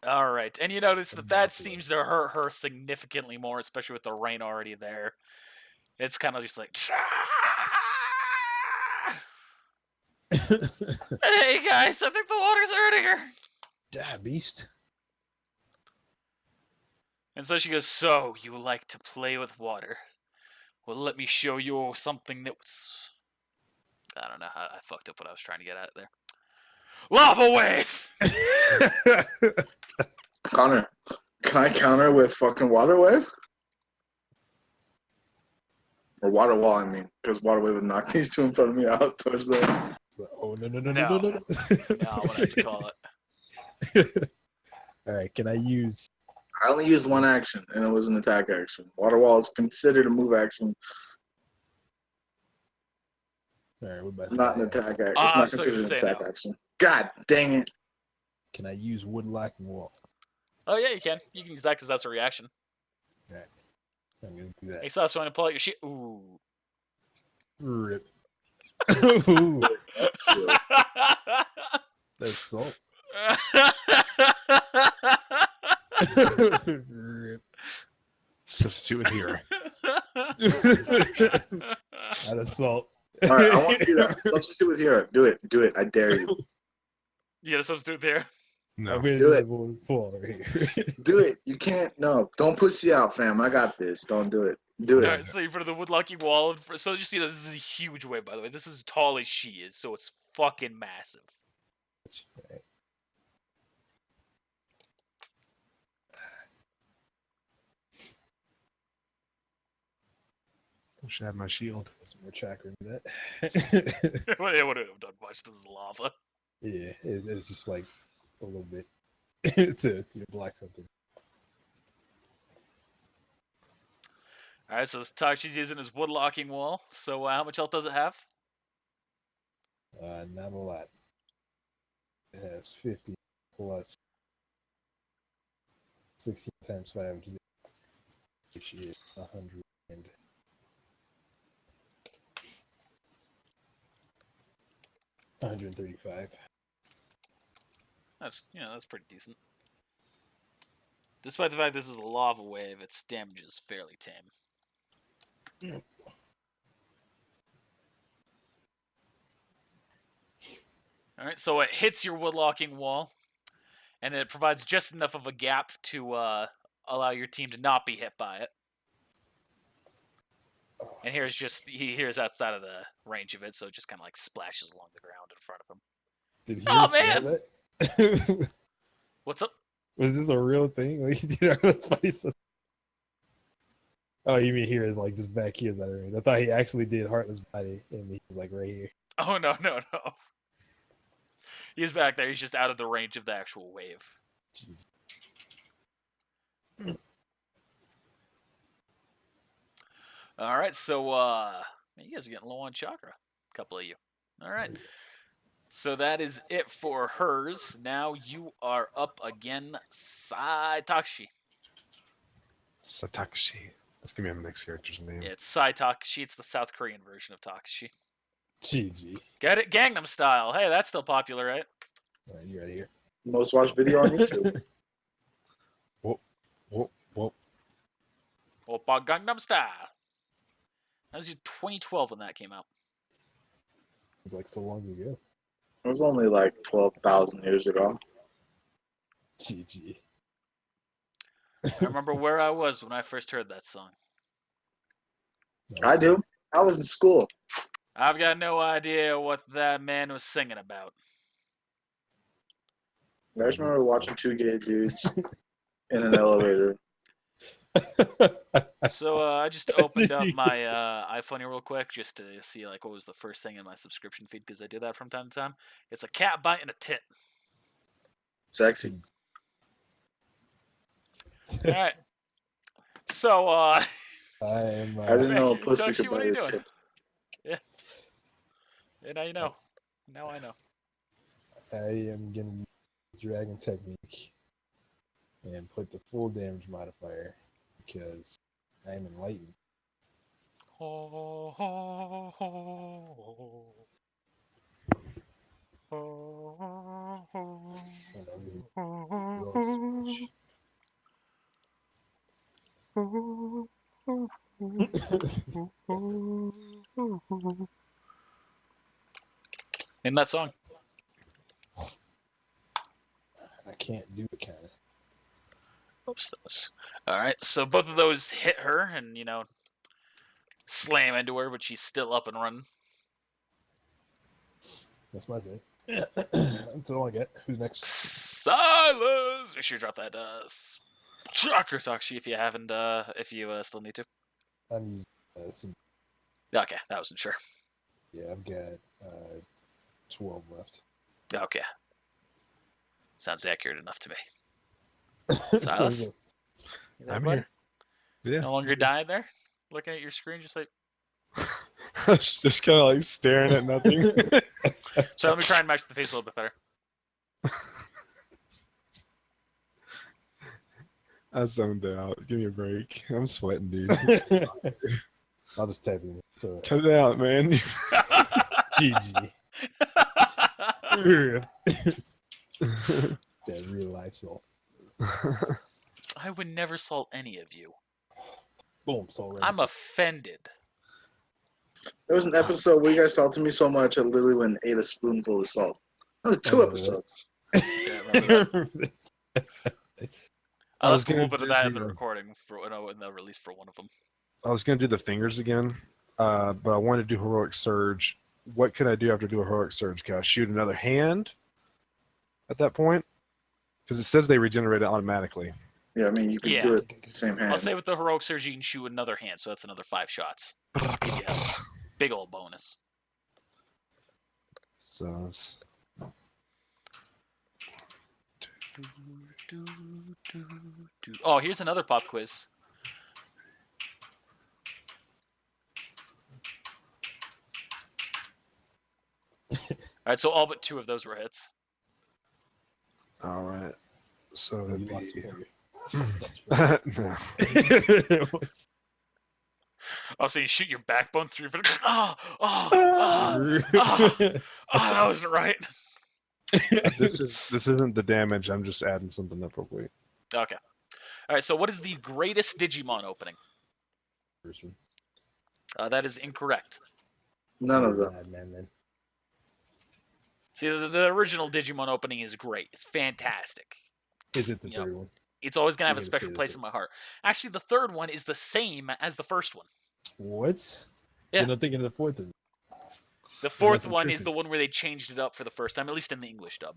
All right. And you notice Some that that buffalo. seems to hurt her significantly more, especially with the rain already there. It's kind of just like, hey guys, I think the water's hurting her. Die, beast. And so she goes, so you like to play with water. Well, let me show you something that was... I don't know how I fucked up what I was trying to get at there. Lava wave! Connor, can I counter with fucking water wave? Or water wall, I mean, because water wave would knock these two in front of me out towards the. So, oh no. No, I'm gonna have to call it. All right, can I use? I only used one action, and it was an attack action. Water wall is considered a move action, All right, what about not an attack action. It's I not was still considered an gonna say attack no. action. God dang it! Can I use wood locking wall? Oh, yeah, you can. You can use that because that's a reaction. All right, I'm gonna do that. Hey, so when to pull out your shit. Ooh. Rip. Ooh, Shit. that's salt. Rip. Substitute with hero. Out of salt. All right, I want to see that. Substitute with hero. Do it. Do it. I dare you. You got a substitute there? No. I'm gonna Do it. the fall right here. Do it. You can't. No. Don't pussy out, fam. I got this. Don't do it. Do it. Alright, so you put the woodlocking wall. So just see that this is a huge wave, by the way. This is as tall as she is, so it's fucking massive. I should have my shield. Some more chakra in that. Well, it wouldn't have done much. This is lava. Yeah, it's just like a little bit to block something. Alright, so this Takshi's using his woodlocking wall. So how much health does it have? Not a lot. It has 50 plus 16 times 5, which is 100 and 135. That's pretty decent. Despite the fact this is a lava wave, its damage is fairly tame. Alright, so it hits your woodlocking wall, and it provides just enough of a gap to allow your team to not be hit by it. And here's outside of the range of it, so it just kind of like splashes along the ground in front of him. Did he Oh, feel that? What's up? Was this a real thing? Like, that's funny. Oh, you mean here is like just back here? Is that right? I thought he actually did Heartless Body, and he's like right here. Oh, no. He's back there. He's just out of the range of the actual wave. Jeez. All right, so you guys are getting low on chakra. A couple of you. All right. So that is it for hers. Now you are up again, Saitakashi. Satakashi. That's gonna be my next character's name. Yeah, it's Saitakashi. It's the South Korean version of Takashi. GG. Get it? Gangnam Style. Hey, that's still popular, right? All right, you right here. Most watched video on YouTube. Whoop. Oppa Gangnam Style. That was 2012 when that came out. was like so long ago. It was only like 12,000 years ago. GG. I remember where I was when I first heard that song. I do. I was in school. I've got no idea what that man was singing about. I just remember watching two gay dudes in an elevator. So I just opened up my iPhone here real quick just to see like what was the first thing in my subscription feed because I do that from time to time. It's a cat biting a tit. Sexy. All right. So I didn't know a pussy Toshi, could what are you bite a doing? tit. Yeah, now you know. Now I know. I am gonna use Dragon Technique and put the full damage modifier because I am enlightened. Ho, ho, ho. Ho, ho, And I'm gonna ho, roll switch. In that song. I can't do it, kind of. Oops, those. All right, so both of those hit her and, slam into her, but she's still up and running. That's my turn. That's all I get. Who's next? Silence! Make sure you drop that shocker Toxie if you haven't, if you still need to. I'm using some. Okay, that wasn't sure. Yeah, I've got 12 left. Okay. Sounds accurate enough to me. Silas? You there, I'm buddy? here. Yeah. No longer dying there? Looking at your screen just like... I was just kind of like staring at nothing. So let me try and match the face a little bit better. I zoned out. Give me a break. I'm sweating, dude. I'll just type in. So Cut it out, man. GG. That real life soul. I would never salt any of you. Boom, soul right. I'm offended. There was an episode where you guys talked to me so much I literally went and ate a spoonful of salt. That was two episodes. Yeah, remember that? I was left a little gonna bit of that in the do- recording in the release for one of them. I was going to do the fingers again, but I wanted to do heroic surge. What could I do after do a heroic surge? Can I shoot another hand at that point? Because it says they regenerate it automatically. Yeah, I mean, you can Yeah. do it with the same hand. I'll say with the heroic surge, you can shoot another hand, so that's another 5 shots. Give you a big old bonus. So it's... Oh, here's another pop quiz. All right, so all but 2 of those were hits. All right. So You that'd lost be... a finger. No. Oh, so you shoot your backbone through. That wasn't right. This isn't the damage. I'm just adding something up real quick. Okay. All right, so what is the greatest Digimon opening? First one. That is incorrect. None of them. Bad man, then. See, the original Digimon opening is great. It's fantastic. Is it the Yep. third one? It's always going to have a I'm gonna special say the place third. in my heart. Actually, the third one is the same as the first one. What? Yeah. Then I'm thinking of the fourth one. The fourth I'm one is tripping. the one where they changed it up for the first time, at least in the English dub.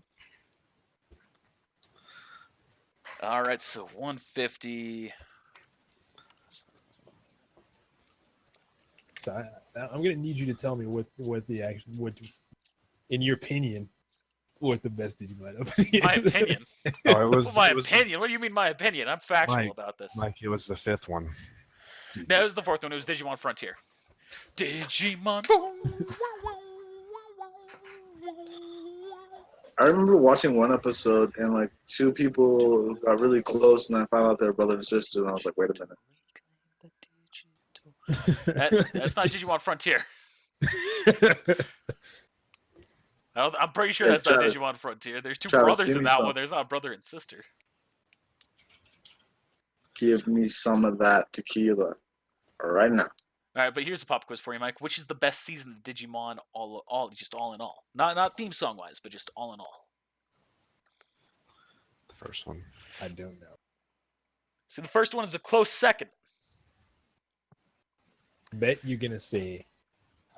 All right, so 150. So I'm gonna need you to tell me what in your opinion, what the best Digimon opening is. My opinion. Oh, it was My it was- opinion? What do you mean my opinion? I'm factual Mike, about this. Mike, it was the 5th one. No, it was the fourth one. It was Digimon Frontier. Digimon. I remember watching one episode and like 2 people got really close and I found out they were brother and sister and I was like, wait a minute. That's not Digimon Frontier. I'm pretty sure Hey, that's not Travis. Digimon Frontier. There's 2 Travis, brothers give in me that some. one. There's not a brother and sister. Give me some of that tequila right now. All All right, but here's a pop quiz for you, Mike. Which is the best season of Digimon all in all? Not theme song wise, but just all in all. The first one. I don't know. See, the first one is a close second. I bet you're gonna say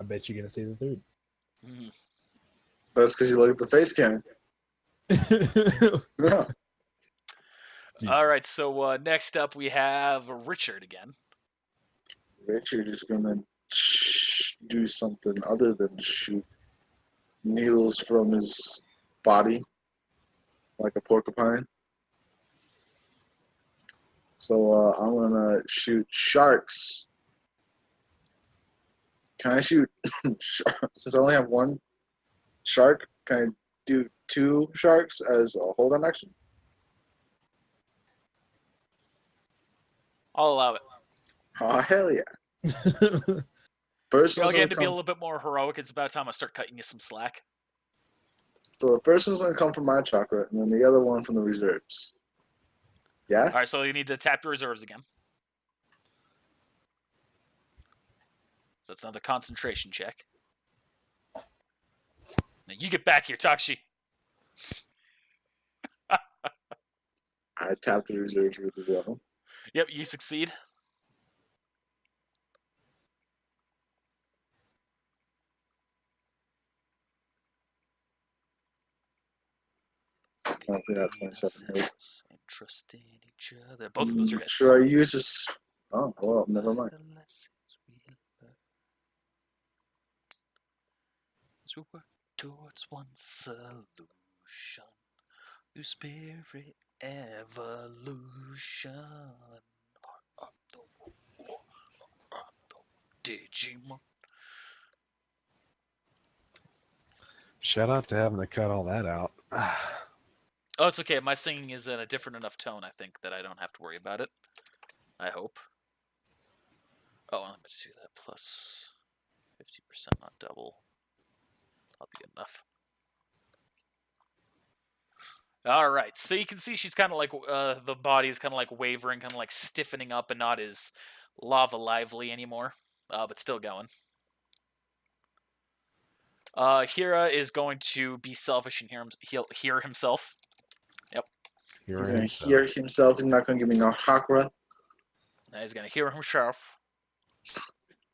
the third. Mm. That's because you look at the face cam. Yeah. All right, so next up we have Richard again. Richard is gonna do something other than shoot needles from his body like a porcupine. So I'm gonna shoot sharks. Can I shoot since I only have one shark? Can I do 2 sharks as a hold on action? I'll allow it. Oh hell yeah! First You're one's going gonna to be a come. little bit more heroic. It's about time I start cutting you some slack. So the first one's gonna come from my chakra, and then the other one from the reserves. Yeah. All right, so you need to tap your reserves again. So that's another concentration check. Now you get back here, Takshi. I tapped the reserves really well. Yep, you succeed. I don't think I have 27 here. And trust in each other. Both of those are hits. Should I use this? Oh well, never mind. As we work towards one solution, through spirit evolution. Digimon. Shout out to having to cut all that out. Oh, it's okay. My singing is in a different enough tone, I think, that I don't have to worry about it. I hope. Oh, I'm going to do that plus 50%, not double. That'll be good enough. All right, so you can see she's kind of like, the body is kind of like wavering, kind of like stiffening up and not as lava lively anymore, but still going. Hira is going to be selfish and hear himself. Yep. He's gonna hear himself. He's not gonna give me no hakra. He's going to hear himself.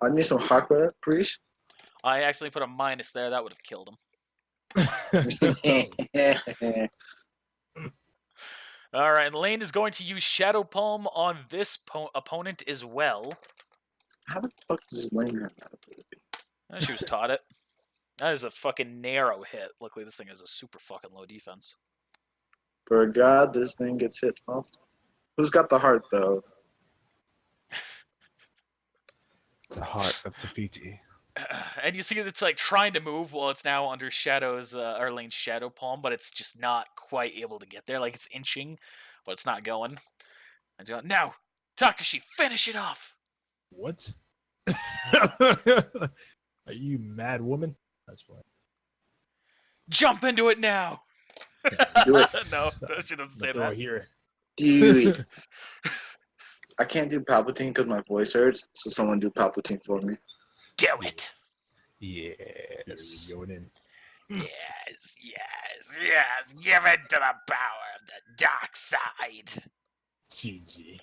I need some hakra, please. I actually put a minus there. That would have killed him. All right, and Lane is going to use Shadow Palm on this opponent as well. How the fuck does Lane have that ability? She was taught it. That is a fucking narrow hit. Luckily, this thing has a super fucking low defense. For God, this thing gets hit off. Who's got the heart, though? The heart of Tafiti. And you see it's like trying to move while it's now under Lane's Shadow Palm, but it's just not quite able to get there. Like it's inching, but it's not going. And it's going, now, Takashi, finish it off. What? Are you mad, woman? That's why. Jump into it now. Do it. No, she doesn't say that. Here. Dude. I can't do Palpatine because my voice hurts, so someone do Palpatine for me. Do it. Yes. Going in. Yes. Give it to the power of the dark side. GG.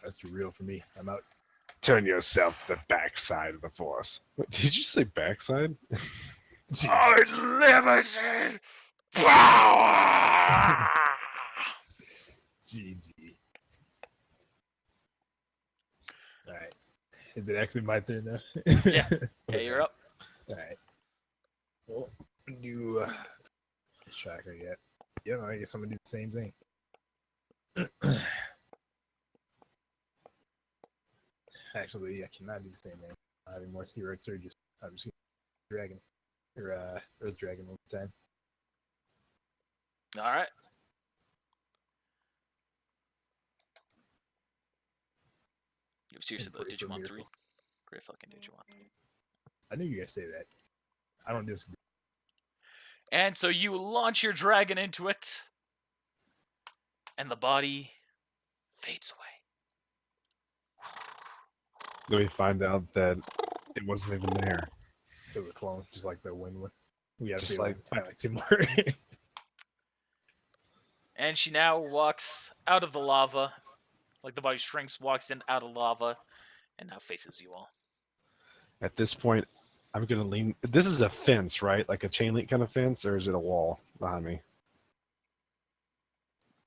That's too real for me. I'm out. Turn yourself to the backside of the Force. What, did you say backside? Unlimited power. GG. All right. Is it actually my turn now? Yeah. Yeah, you're up. All right. Well, do tracker yet? Yeah, I guess I'm gonna do the same thing. Actually, I cannot do the same thing. I have more heroic surges. I'm just gonna dragon or Earth Dragon one time. All right. You seriously though, Digimon 3? Great fucking Digimon. I knew you guys say that. I don't disagree. And so you launch your dragon into it, and the body fades away. Then we find out that it wasn't even there. It was a clone, just like the wind one. We have Just to like- fight like Tim Murray. And she now walks out of the lava, like the body shrinks, walks in out of lava, and now faces you all. At this point, I'm gonna lean. This is a fence, right? Like a chain link kind of fence, or is it a wall behind me?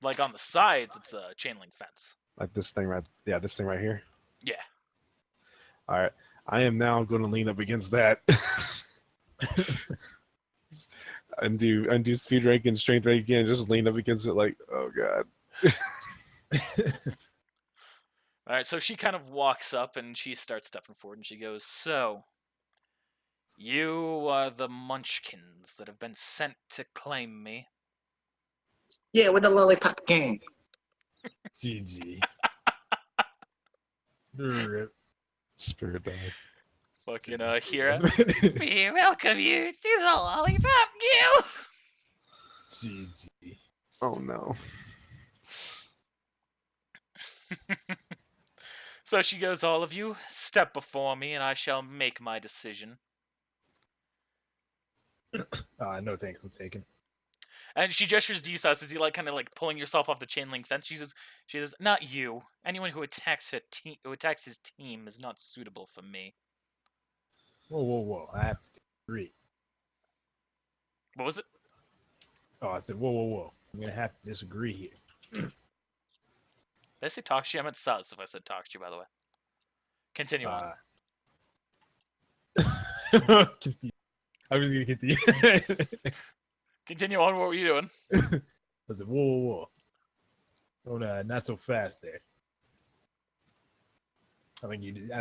Like on the sides, it's a chain link fence. Like this thing right? Yeah, this thing right here. Yeah. All right. I am now going to lean up against that. undo speed rank and strength rank again. Just lean up against it, like, oh god. All right, so she kind of walks up and she starts stepping forward and she goes, "So, you are the Munchkins that have been sent to claim me." Yeah, with the lollipop gang. GG. Rip. Spirit dog. Fucking Hira. We welcome you to the Lollipop Guild. GG. Oh no. So she goes, "All of you, step before me, and I shall make my decision." No thanks, I'm taken. And she gestures to you, Sas, as you kind of pulling yourself off the chain link fence. She says, "Not you. Anyone who attacks his team is not suitable for me." Whoa. I have to agree. What was it? Oh, I said, whoa. I'm going to have to disagree here. Did I say talk to you? I meant Sas if I said talk to you, by the way. Continue on. Confused. I was going to continue. Continue on. What were you doing? I said, whoa. Oh, no, not so fast there. I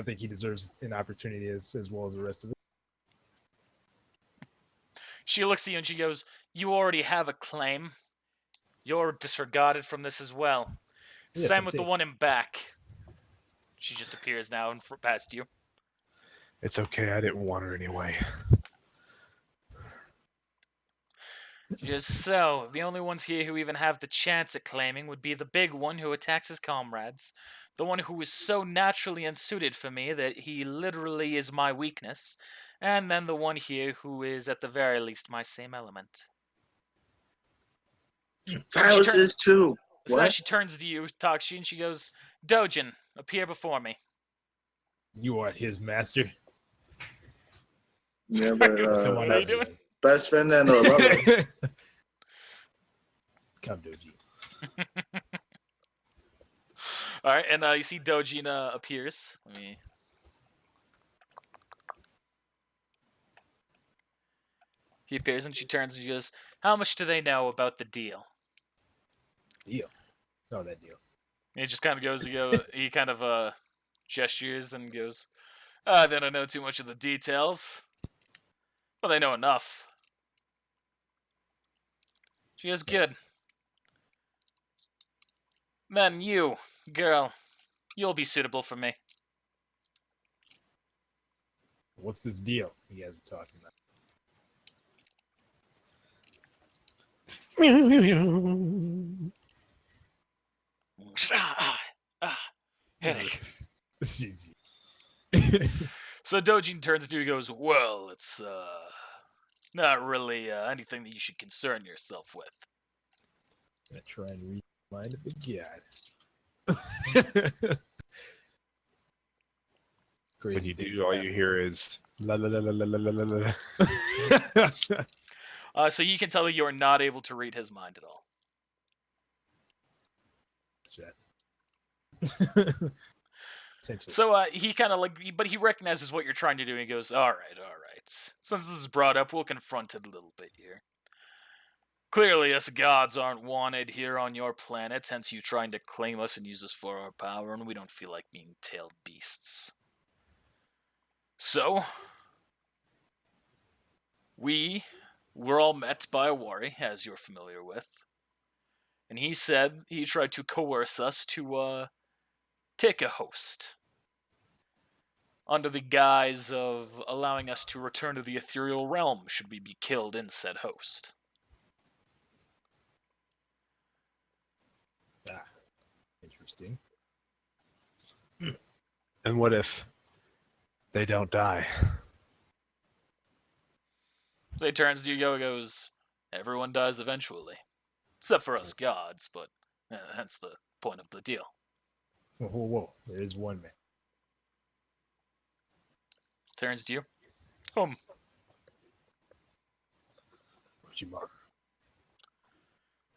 think he deserves an opportunity as well as the rest of it. She looks at you and she goes, "You already have a claim. You're disregarded from this as well. Yes, Same I'm with the taken. one in back." She just appears now and past you. It's okay. I didn't want her anyway. She goes, "So, the only ones here who even have the chance at claiming would be the big one who attacks his comrades, the one who is so naturally unsuited for me that he literally is my weakness, and then the one here who is at the very least my same element." Silas is too. So now What? she turns to you, Takshi, and she goes, "Dojin, appear before me." You are his master. Yeah, but Come on, What are you that's doing? best friend and a lover. Come, Doji. All right, and you see Dojin appears. He appears and she turns and she goes, "How much do they know about the deal?" Deal. No, that deal. And he just kind of goes, he kind of gestures and goes, "They don't know too much of the details, but they know enough." She goes, "Good. Then you, girl, you'll be suitable for me." What's this deal you guys are talking about? Headache. GG. So Dojin turns to you and goes, "Well, it's not really anything that you should concern yourself with." Gonna try and read the mind of the god. When you do, all you hear is la la la la la la la la. So you can tell that you are not able to read his mind at all. So he kind of but he recognizes what you're trying to do, and he goes, all right. Since this is brought up, we'll confront it a little bit here. Clearly, us gods aren't wanted here on your planet, hence you trying to claim us and use us for our power, and we don't feel like being tailed beasts. So, we were all met by a Wari, as you're familiar with. And he said he tried to coerce us to take a host, under the guise of allowing us to return to the ethereal realm should we be killed in said host. Interesting. And what if They don't die. So he turns to you, goes, everyone dies eventually. Except for us gods, but that's the point of the deal. Whoa. There is one man. Turns to you.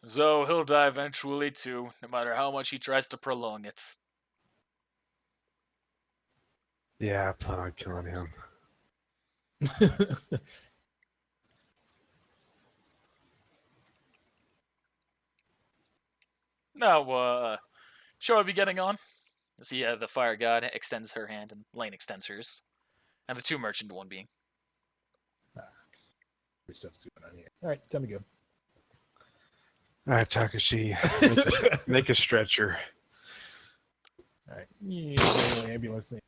So he'll die eventually too, no matter how much he tries to prolong it. Yeah, I plan on killing him. Now, shall I be getting on? See, the fire god extends her hand, and Lane extends hers. And the two merge into one being. Stuff's doing on here. All right, time to go. All right, Takashi, make a stretcher. All right, yeah, ambulance thing.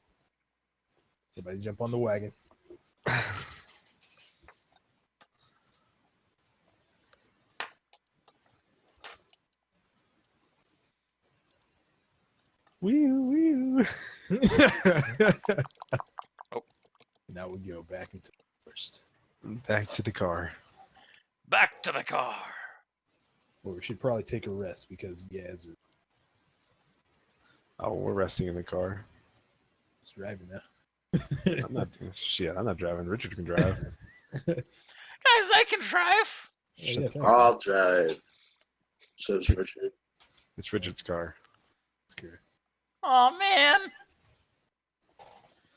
Everybody jump on the wagon. Wee. Oh. Now we go back into the first. Back to the car. Back to the car. Well, we should probably take a rest because Yaz is Oh, we're resting in the car. driving now. I'm not driving. Richard can drive. Guys, I can drive. Yeah, thanks, I'll drive. Says Richard. It's Richard's car. That's good. Oh man.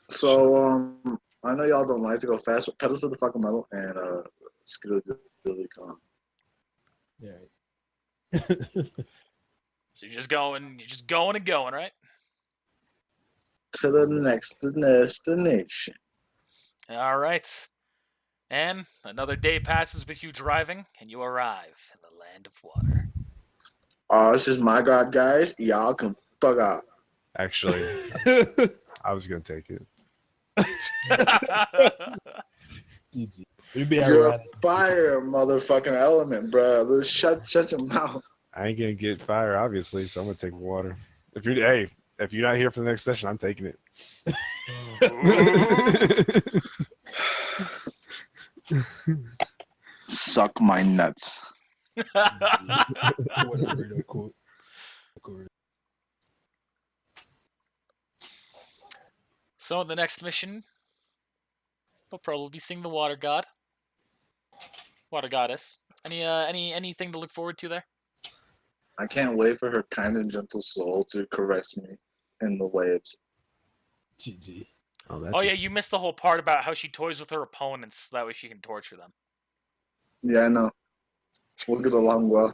So, I know y'all don't like to go fast, but pedal to the fucking metal and screw really calm. Yeah. So you're just going and going, right? To the next destination. All right. And another day passes with you driving, and you arrive in the land of water. This is my god, guys. Y'all can fuck out. Actually, I was gonna take it. GG. It'd be You're a ironic. fire motherfucking element, bro. Let's shut your mouth. I ain't gonna get fire, obviously, so I'm gonna take water. If you're not here for the next session, I'm taking it. Suck my nuts. Whatever to quote. So in the next mission, we'll probably be seeing the water god, water goddess. Anything to look forward to there? I can't wait for her kind and gentle soul to caress me in the waves. GG. Oh yeah, you missed the whole part about how she toys with her opponents, so that way she can torture them. Yeah, I know. We'll get along well.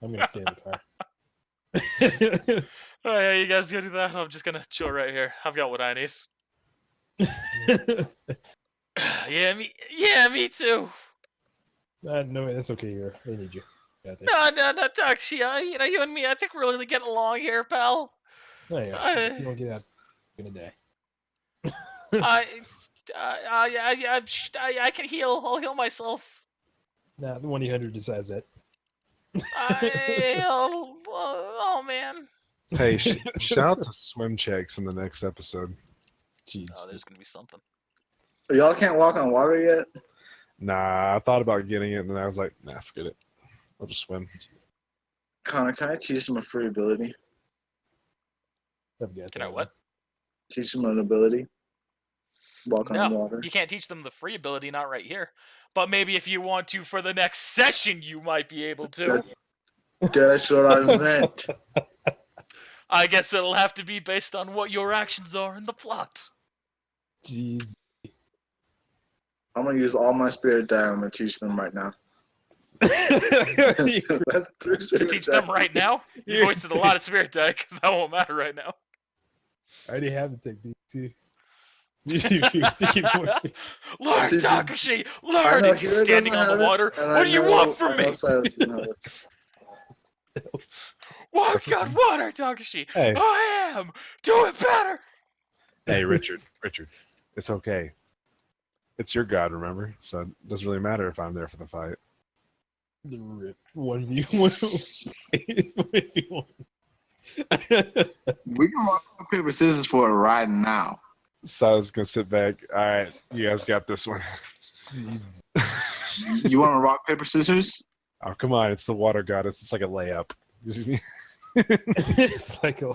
I'm gonna stay in the car. Oh yeah, you guys gonna do that? I'm just gonna chill right here. I've got what I need. Yeah, me too. No, that's okay. They need you. No, Taxi. You and me, I think we're really getting along here, pal. Oh, yeah. If you don't get out, you're gonna die. I can heal. I'll heal myself. Nah, the 1-800 decides that. Oh man. Hey, shout out to swim checks in the next episode. Jeez. Oh, there's gonna be something. Y'all can't walk on water yet? Nah, I thought about getting it, and then I was like, nah, forget it. I'll just swim. Connor, can I teach him a free ability? Can I what? Teach him an ability? Walk on No, water? you can't teach them the free ability, not right here. But maybe if you want to for the next session, you might be able to. That's what I meant. I guess it'll have to be based on what your actions are in the plot. Jeez. I'm gonna use all my spirit die. I'm gonna teach them right now. That's To teach them right now? You wasted a lot of spirit die, because that won't matter right now. I already have the technique too. Lord Takashi! Lord, is he standing on the water? What do you want from me? What God, water, Takashi? Hey. I am! Do it better! Hey, Richard, it's okay. It's your god, remember? So it doesn't really matter if I'm there for the fight. The rip 1v1. 1v1. We can rock paper scissors for it right now. So I was gonna sit back. All right, you guys got this one. You want to rock, paper, scissors? Oh, come on. It's the water goddess. It's like a layup. It's like a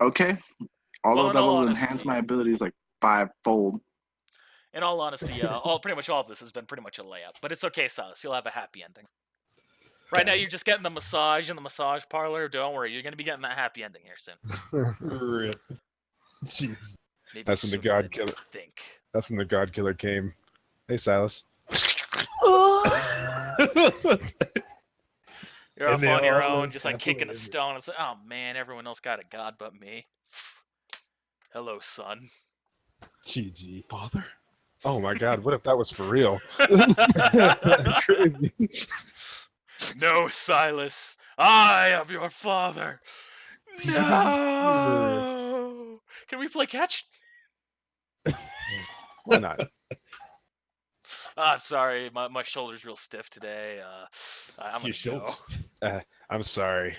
Okay. Well, Although in that all will honesty- enhance my abilities like 5-fold. In all honesty, pretty much all of this has been pretty much a layup. But it's okay, Silas. You'll have a happy ending. Right now, you're just getting the massage in the massage parlor. Don't worry, you're gonna be getting that happy ending here soon. Rip. Jeez. Maybe That's when the sooner God than you killer. think. That's when the God Killer came. Hey, Silas. You're And off they on your all own, live just like happily kicking a ever- stone. It's like, oh man, everyone else got a god but me. Hello, son. GG. Father? Oh my God! What if that was for real? Crazy. No, Silas. I am your father. No. Can we play catch? Why not? I'm sorry, my shoulder's real stiff today. I'm Your gonna go. shoulders. I'm sorry.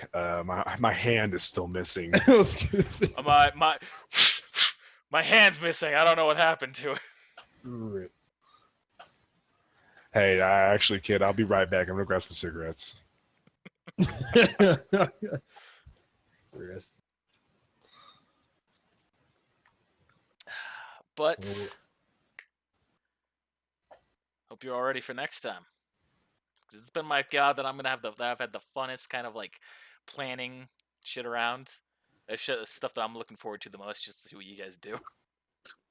My hand is still missing. I was gonna say, My hand's missing. I don't know what happened to it. rip. Hey, actually, kid, I'll be right back. I'm gonna grab some cigarettes. Rest. But Well, hope you're all ready for next time. 'Cause it's been my god that I've had the funnest kind of like planning shit around. Stuff that I'm looking forward to the most, just to see what you guys do.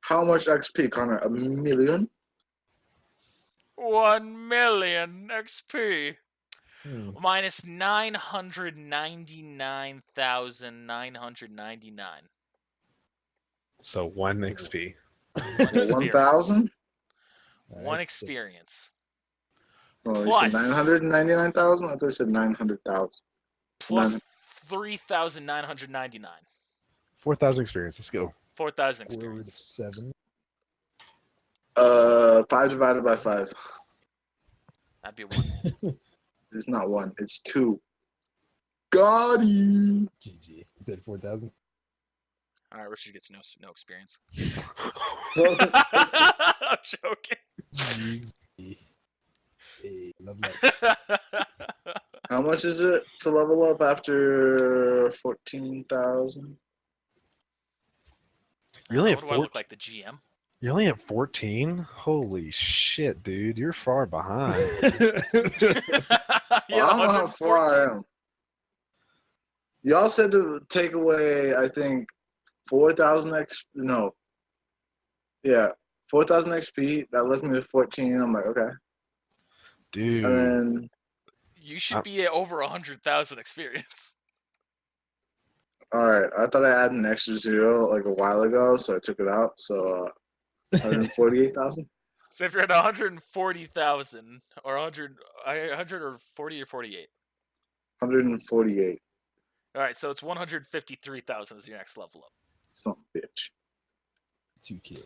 How much XP, Connor? 1,000,000? 1,000,000 XP hmm. minus 999,999. So 1 XP. One experience. 1,000? One That's- experience. Oh, you Plus- said 999,000? I thought you said 900,000. Plus 3,999. 4,000 experience. Let's go. 4,000 Square root of experience. 7. 5 divided by 5. That'd be 1. It's not 1, it's 2. Got you. GG. You said 4,000. All right, Richard gets no experience. Well, I'm joking. GG. Hey, love that. How much is it to level up after 14,000? You only What have do I look 14? like, the GM? You're only at 14? Holy shit, dude. You're far behind. You Well, had I don't know how far I 114? am. Y'all said to take away, I think, 4,000 XP. No. Yeah, 4,000 XP. That lets me to 14. I'm like, okay. Dude. And then, You should be at over 100,000 experience. all right. I thought I had an extra 0 like a while ago, so I took it out. So 148,000. So if you're at 140,000 or 100 or 40 or 48. 148. All right, so it's 153,000 is your next level up. Son of a bitch. 2K.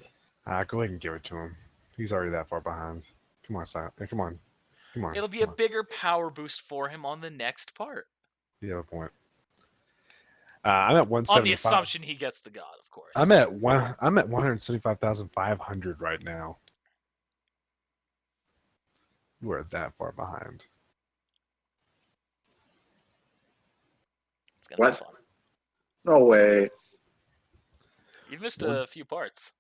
Go ahead and give it to him. He's already that far behind. Come on, Silent. Come on. Come on. It'll be come a on. bigger power boost for him on the next part. You have a point. I'm at 175. On the assumption he gets the god, of course. I'm at 175,500 right now. You are that far behind. It's gonna What? be fun. No way. You've missed a few parts.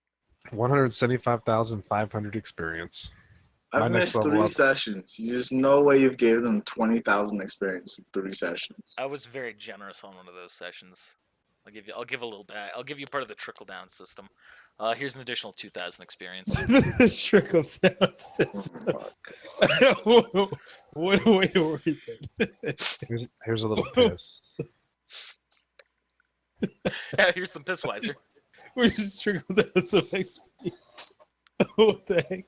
175,500 experience. My I've next missed level 3 up. sessions. There's no way you've gave them 20,000 experience in 3 sessions. I was very generous on one of those sessions. I'll give a little bit. I'll give you part of the trickle down system. Here's an additional 2,000 experience. Trickle down Oh system. my God. What a way to word that. Here's a little piss. Yeah, here's some Pissweiser. We just trickle down some XP. What the heck?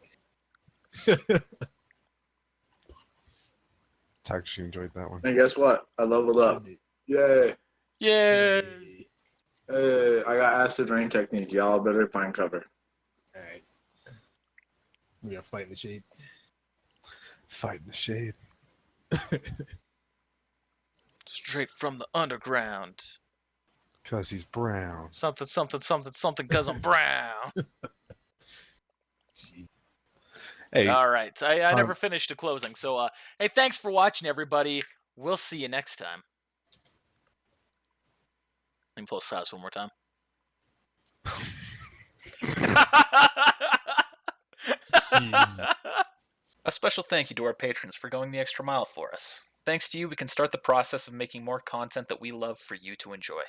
Actually enjoyed that one. And guess what? I leveled up. Yay. Yeah. Hey, I got acid rain technique. Y'all better find cover. Alright. We gotta fight in the shade. Fight in the shade. Straight from the underground. Because he's brown. Something, something, something, something, because I'm brown. Hey, All right. I never finished the closing. So, hey, thanks for watching, everybody. We'll see you next time. Let me pull Sas one more time. A special thank you to our patrons for going the extra mile for us. Thanks to you, we can start the process of making more content that we love for you to enjoy.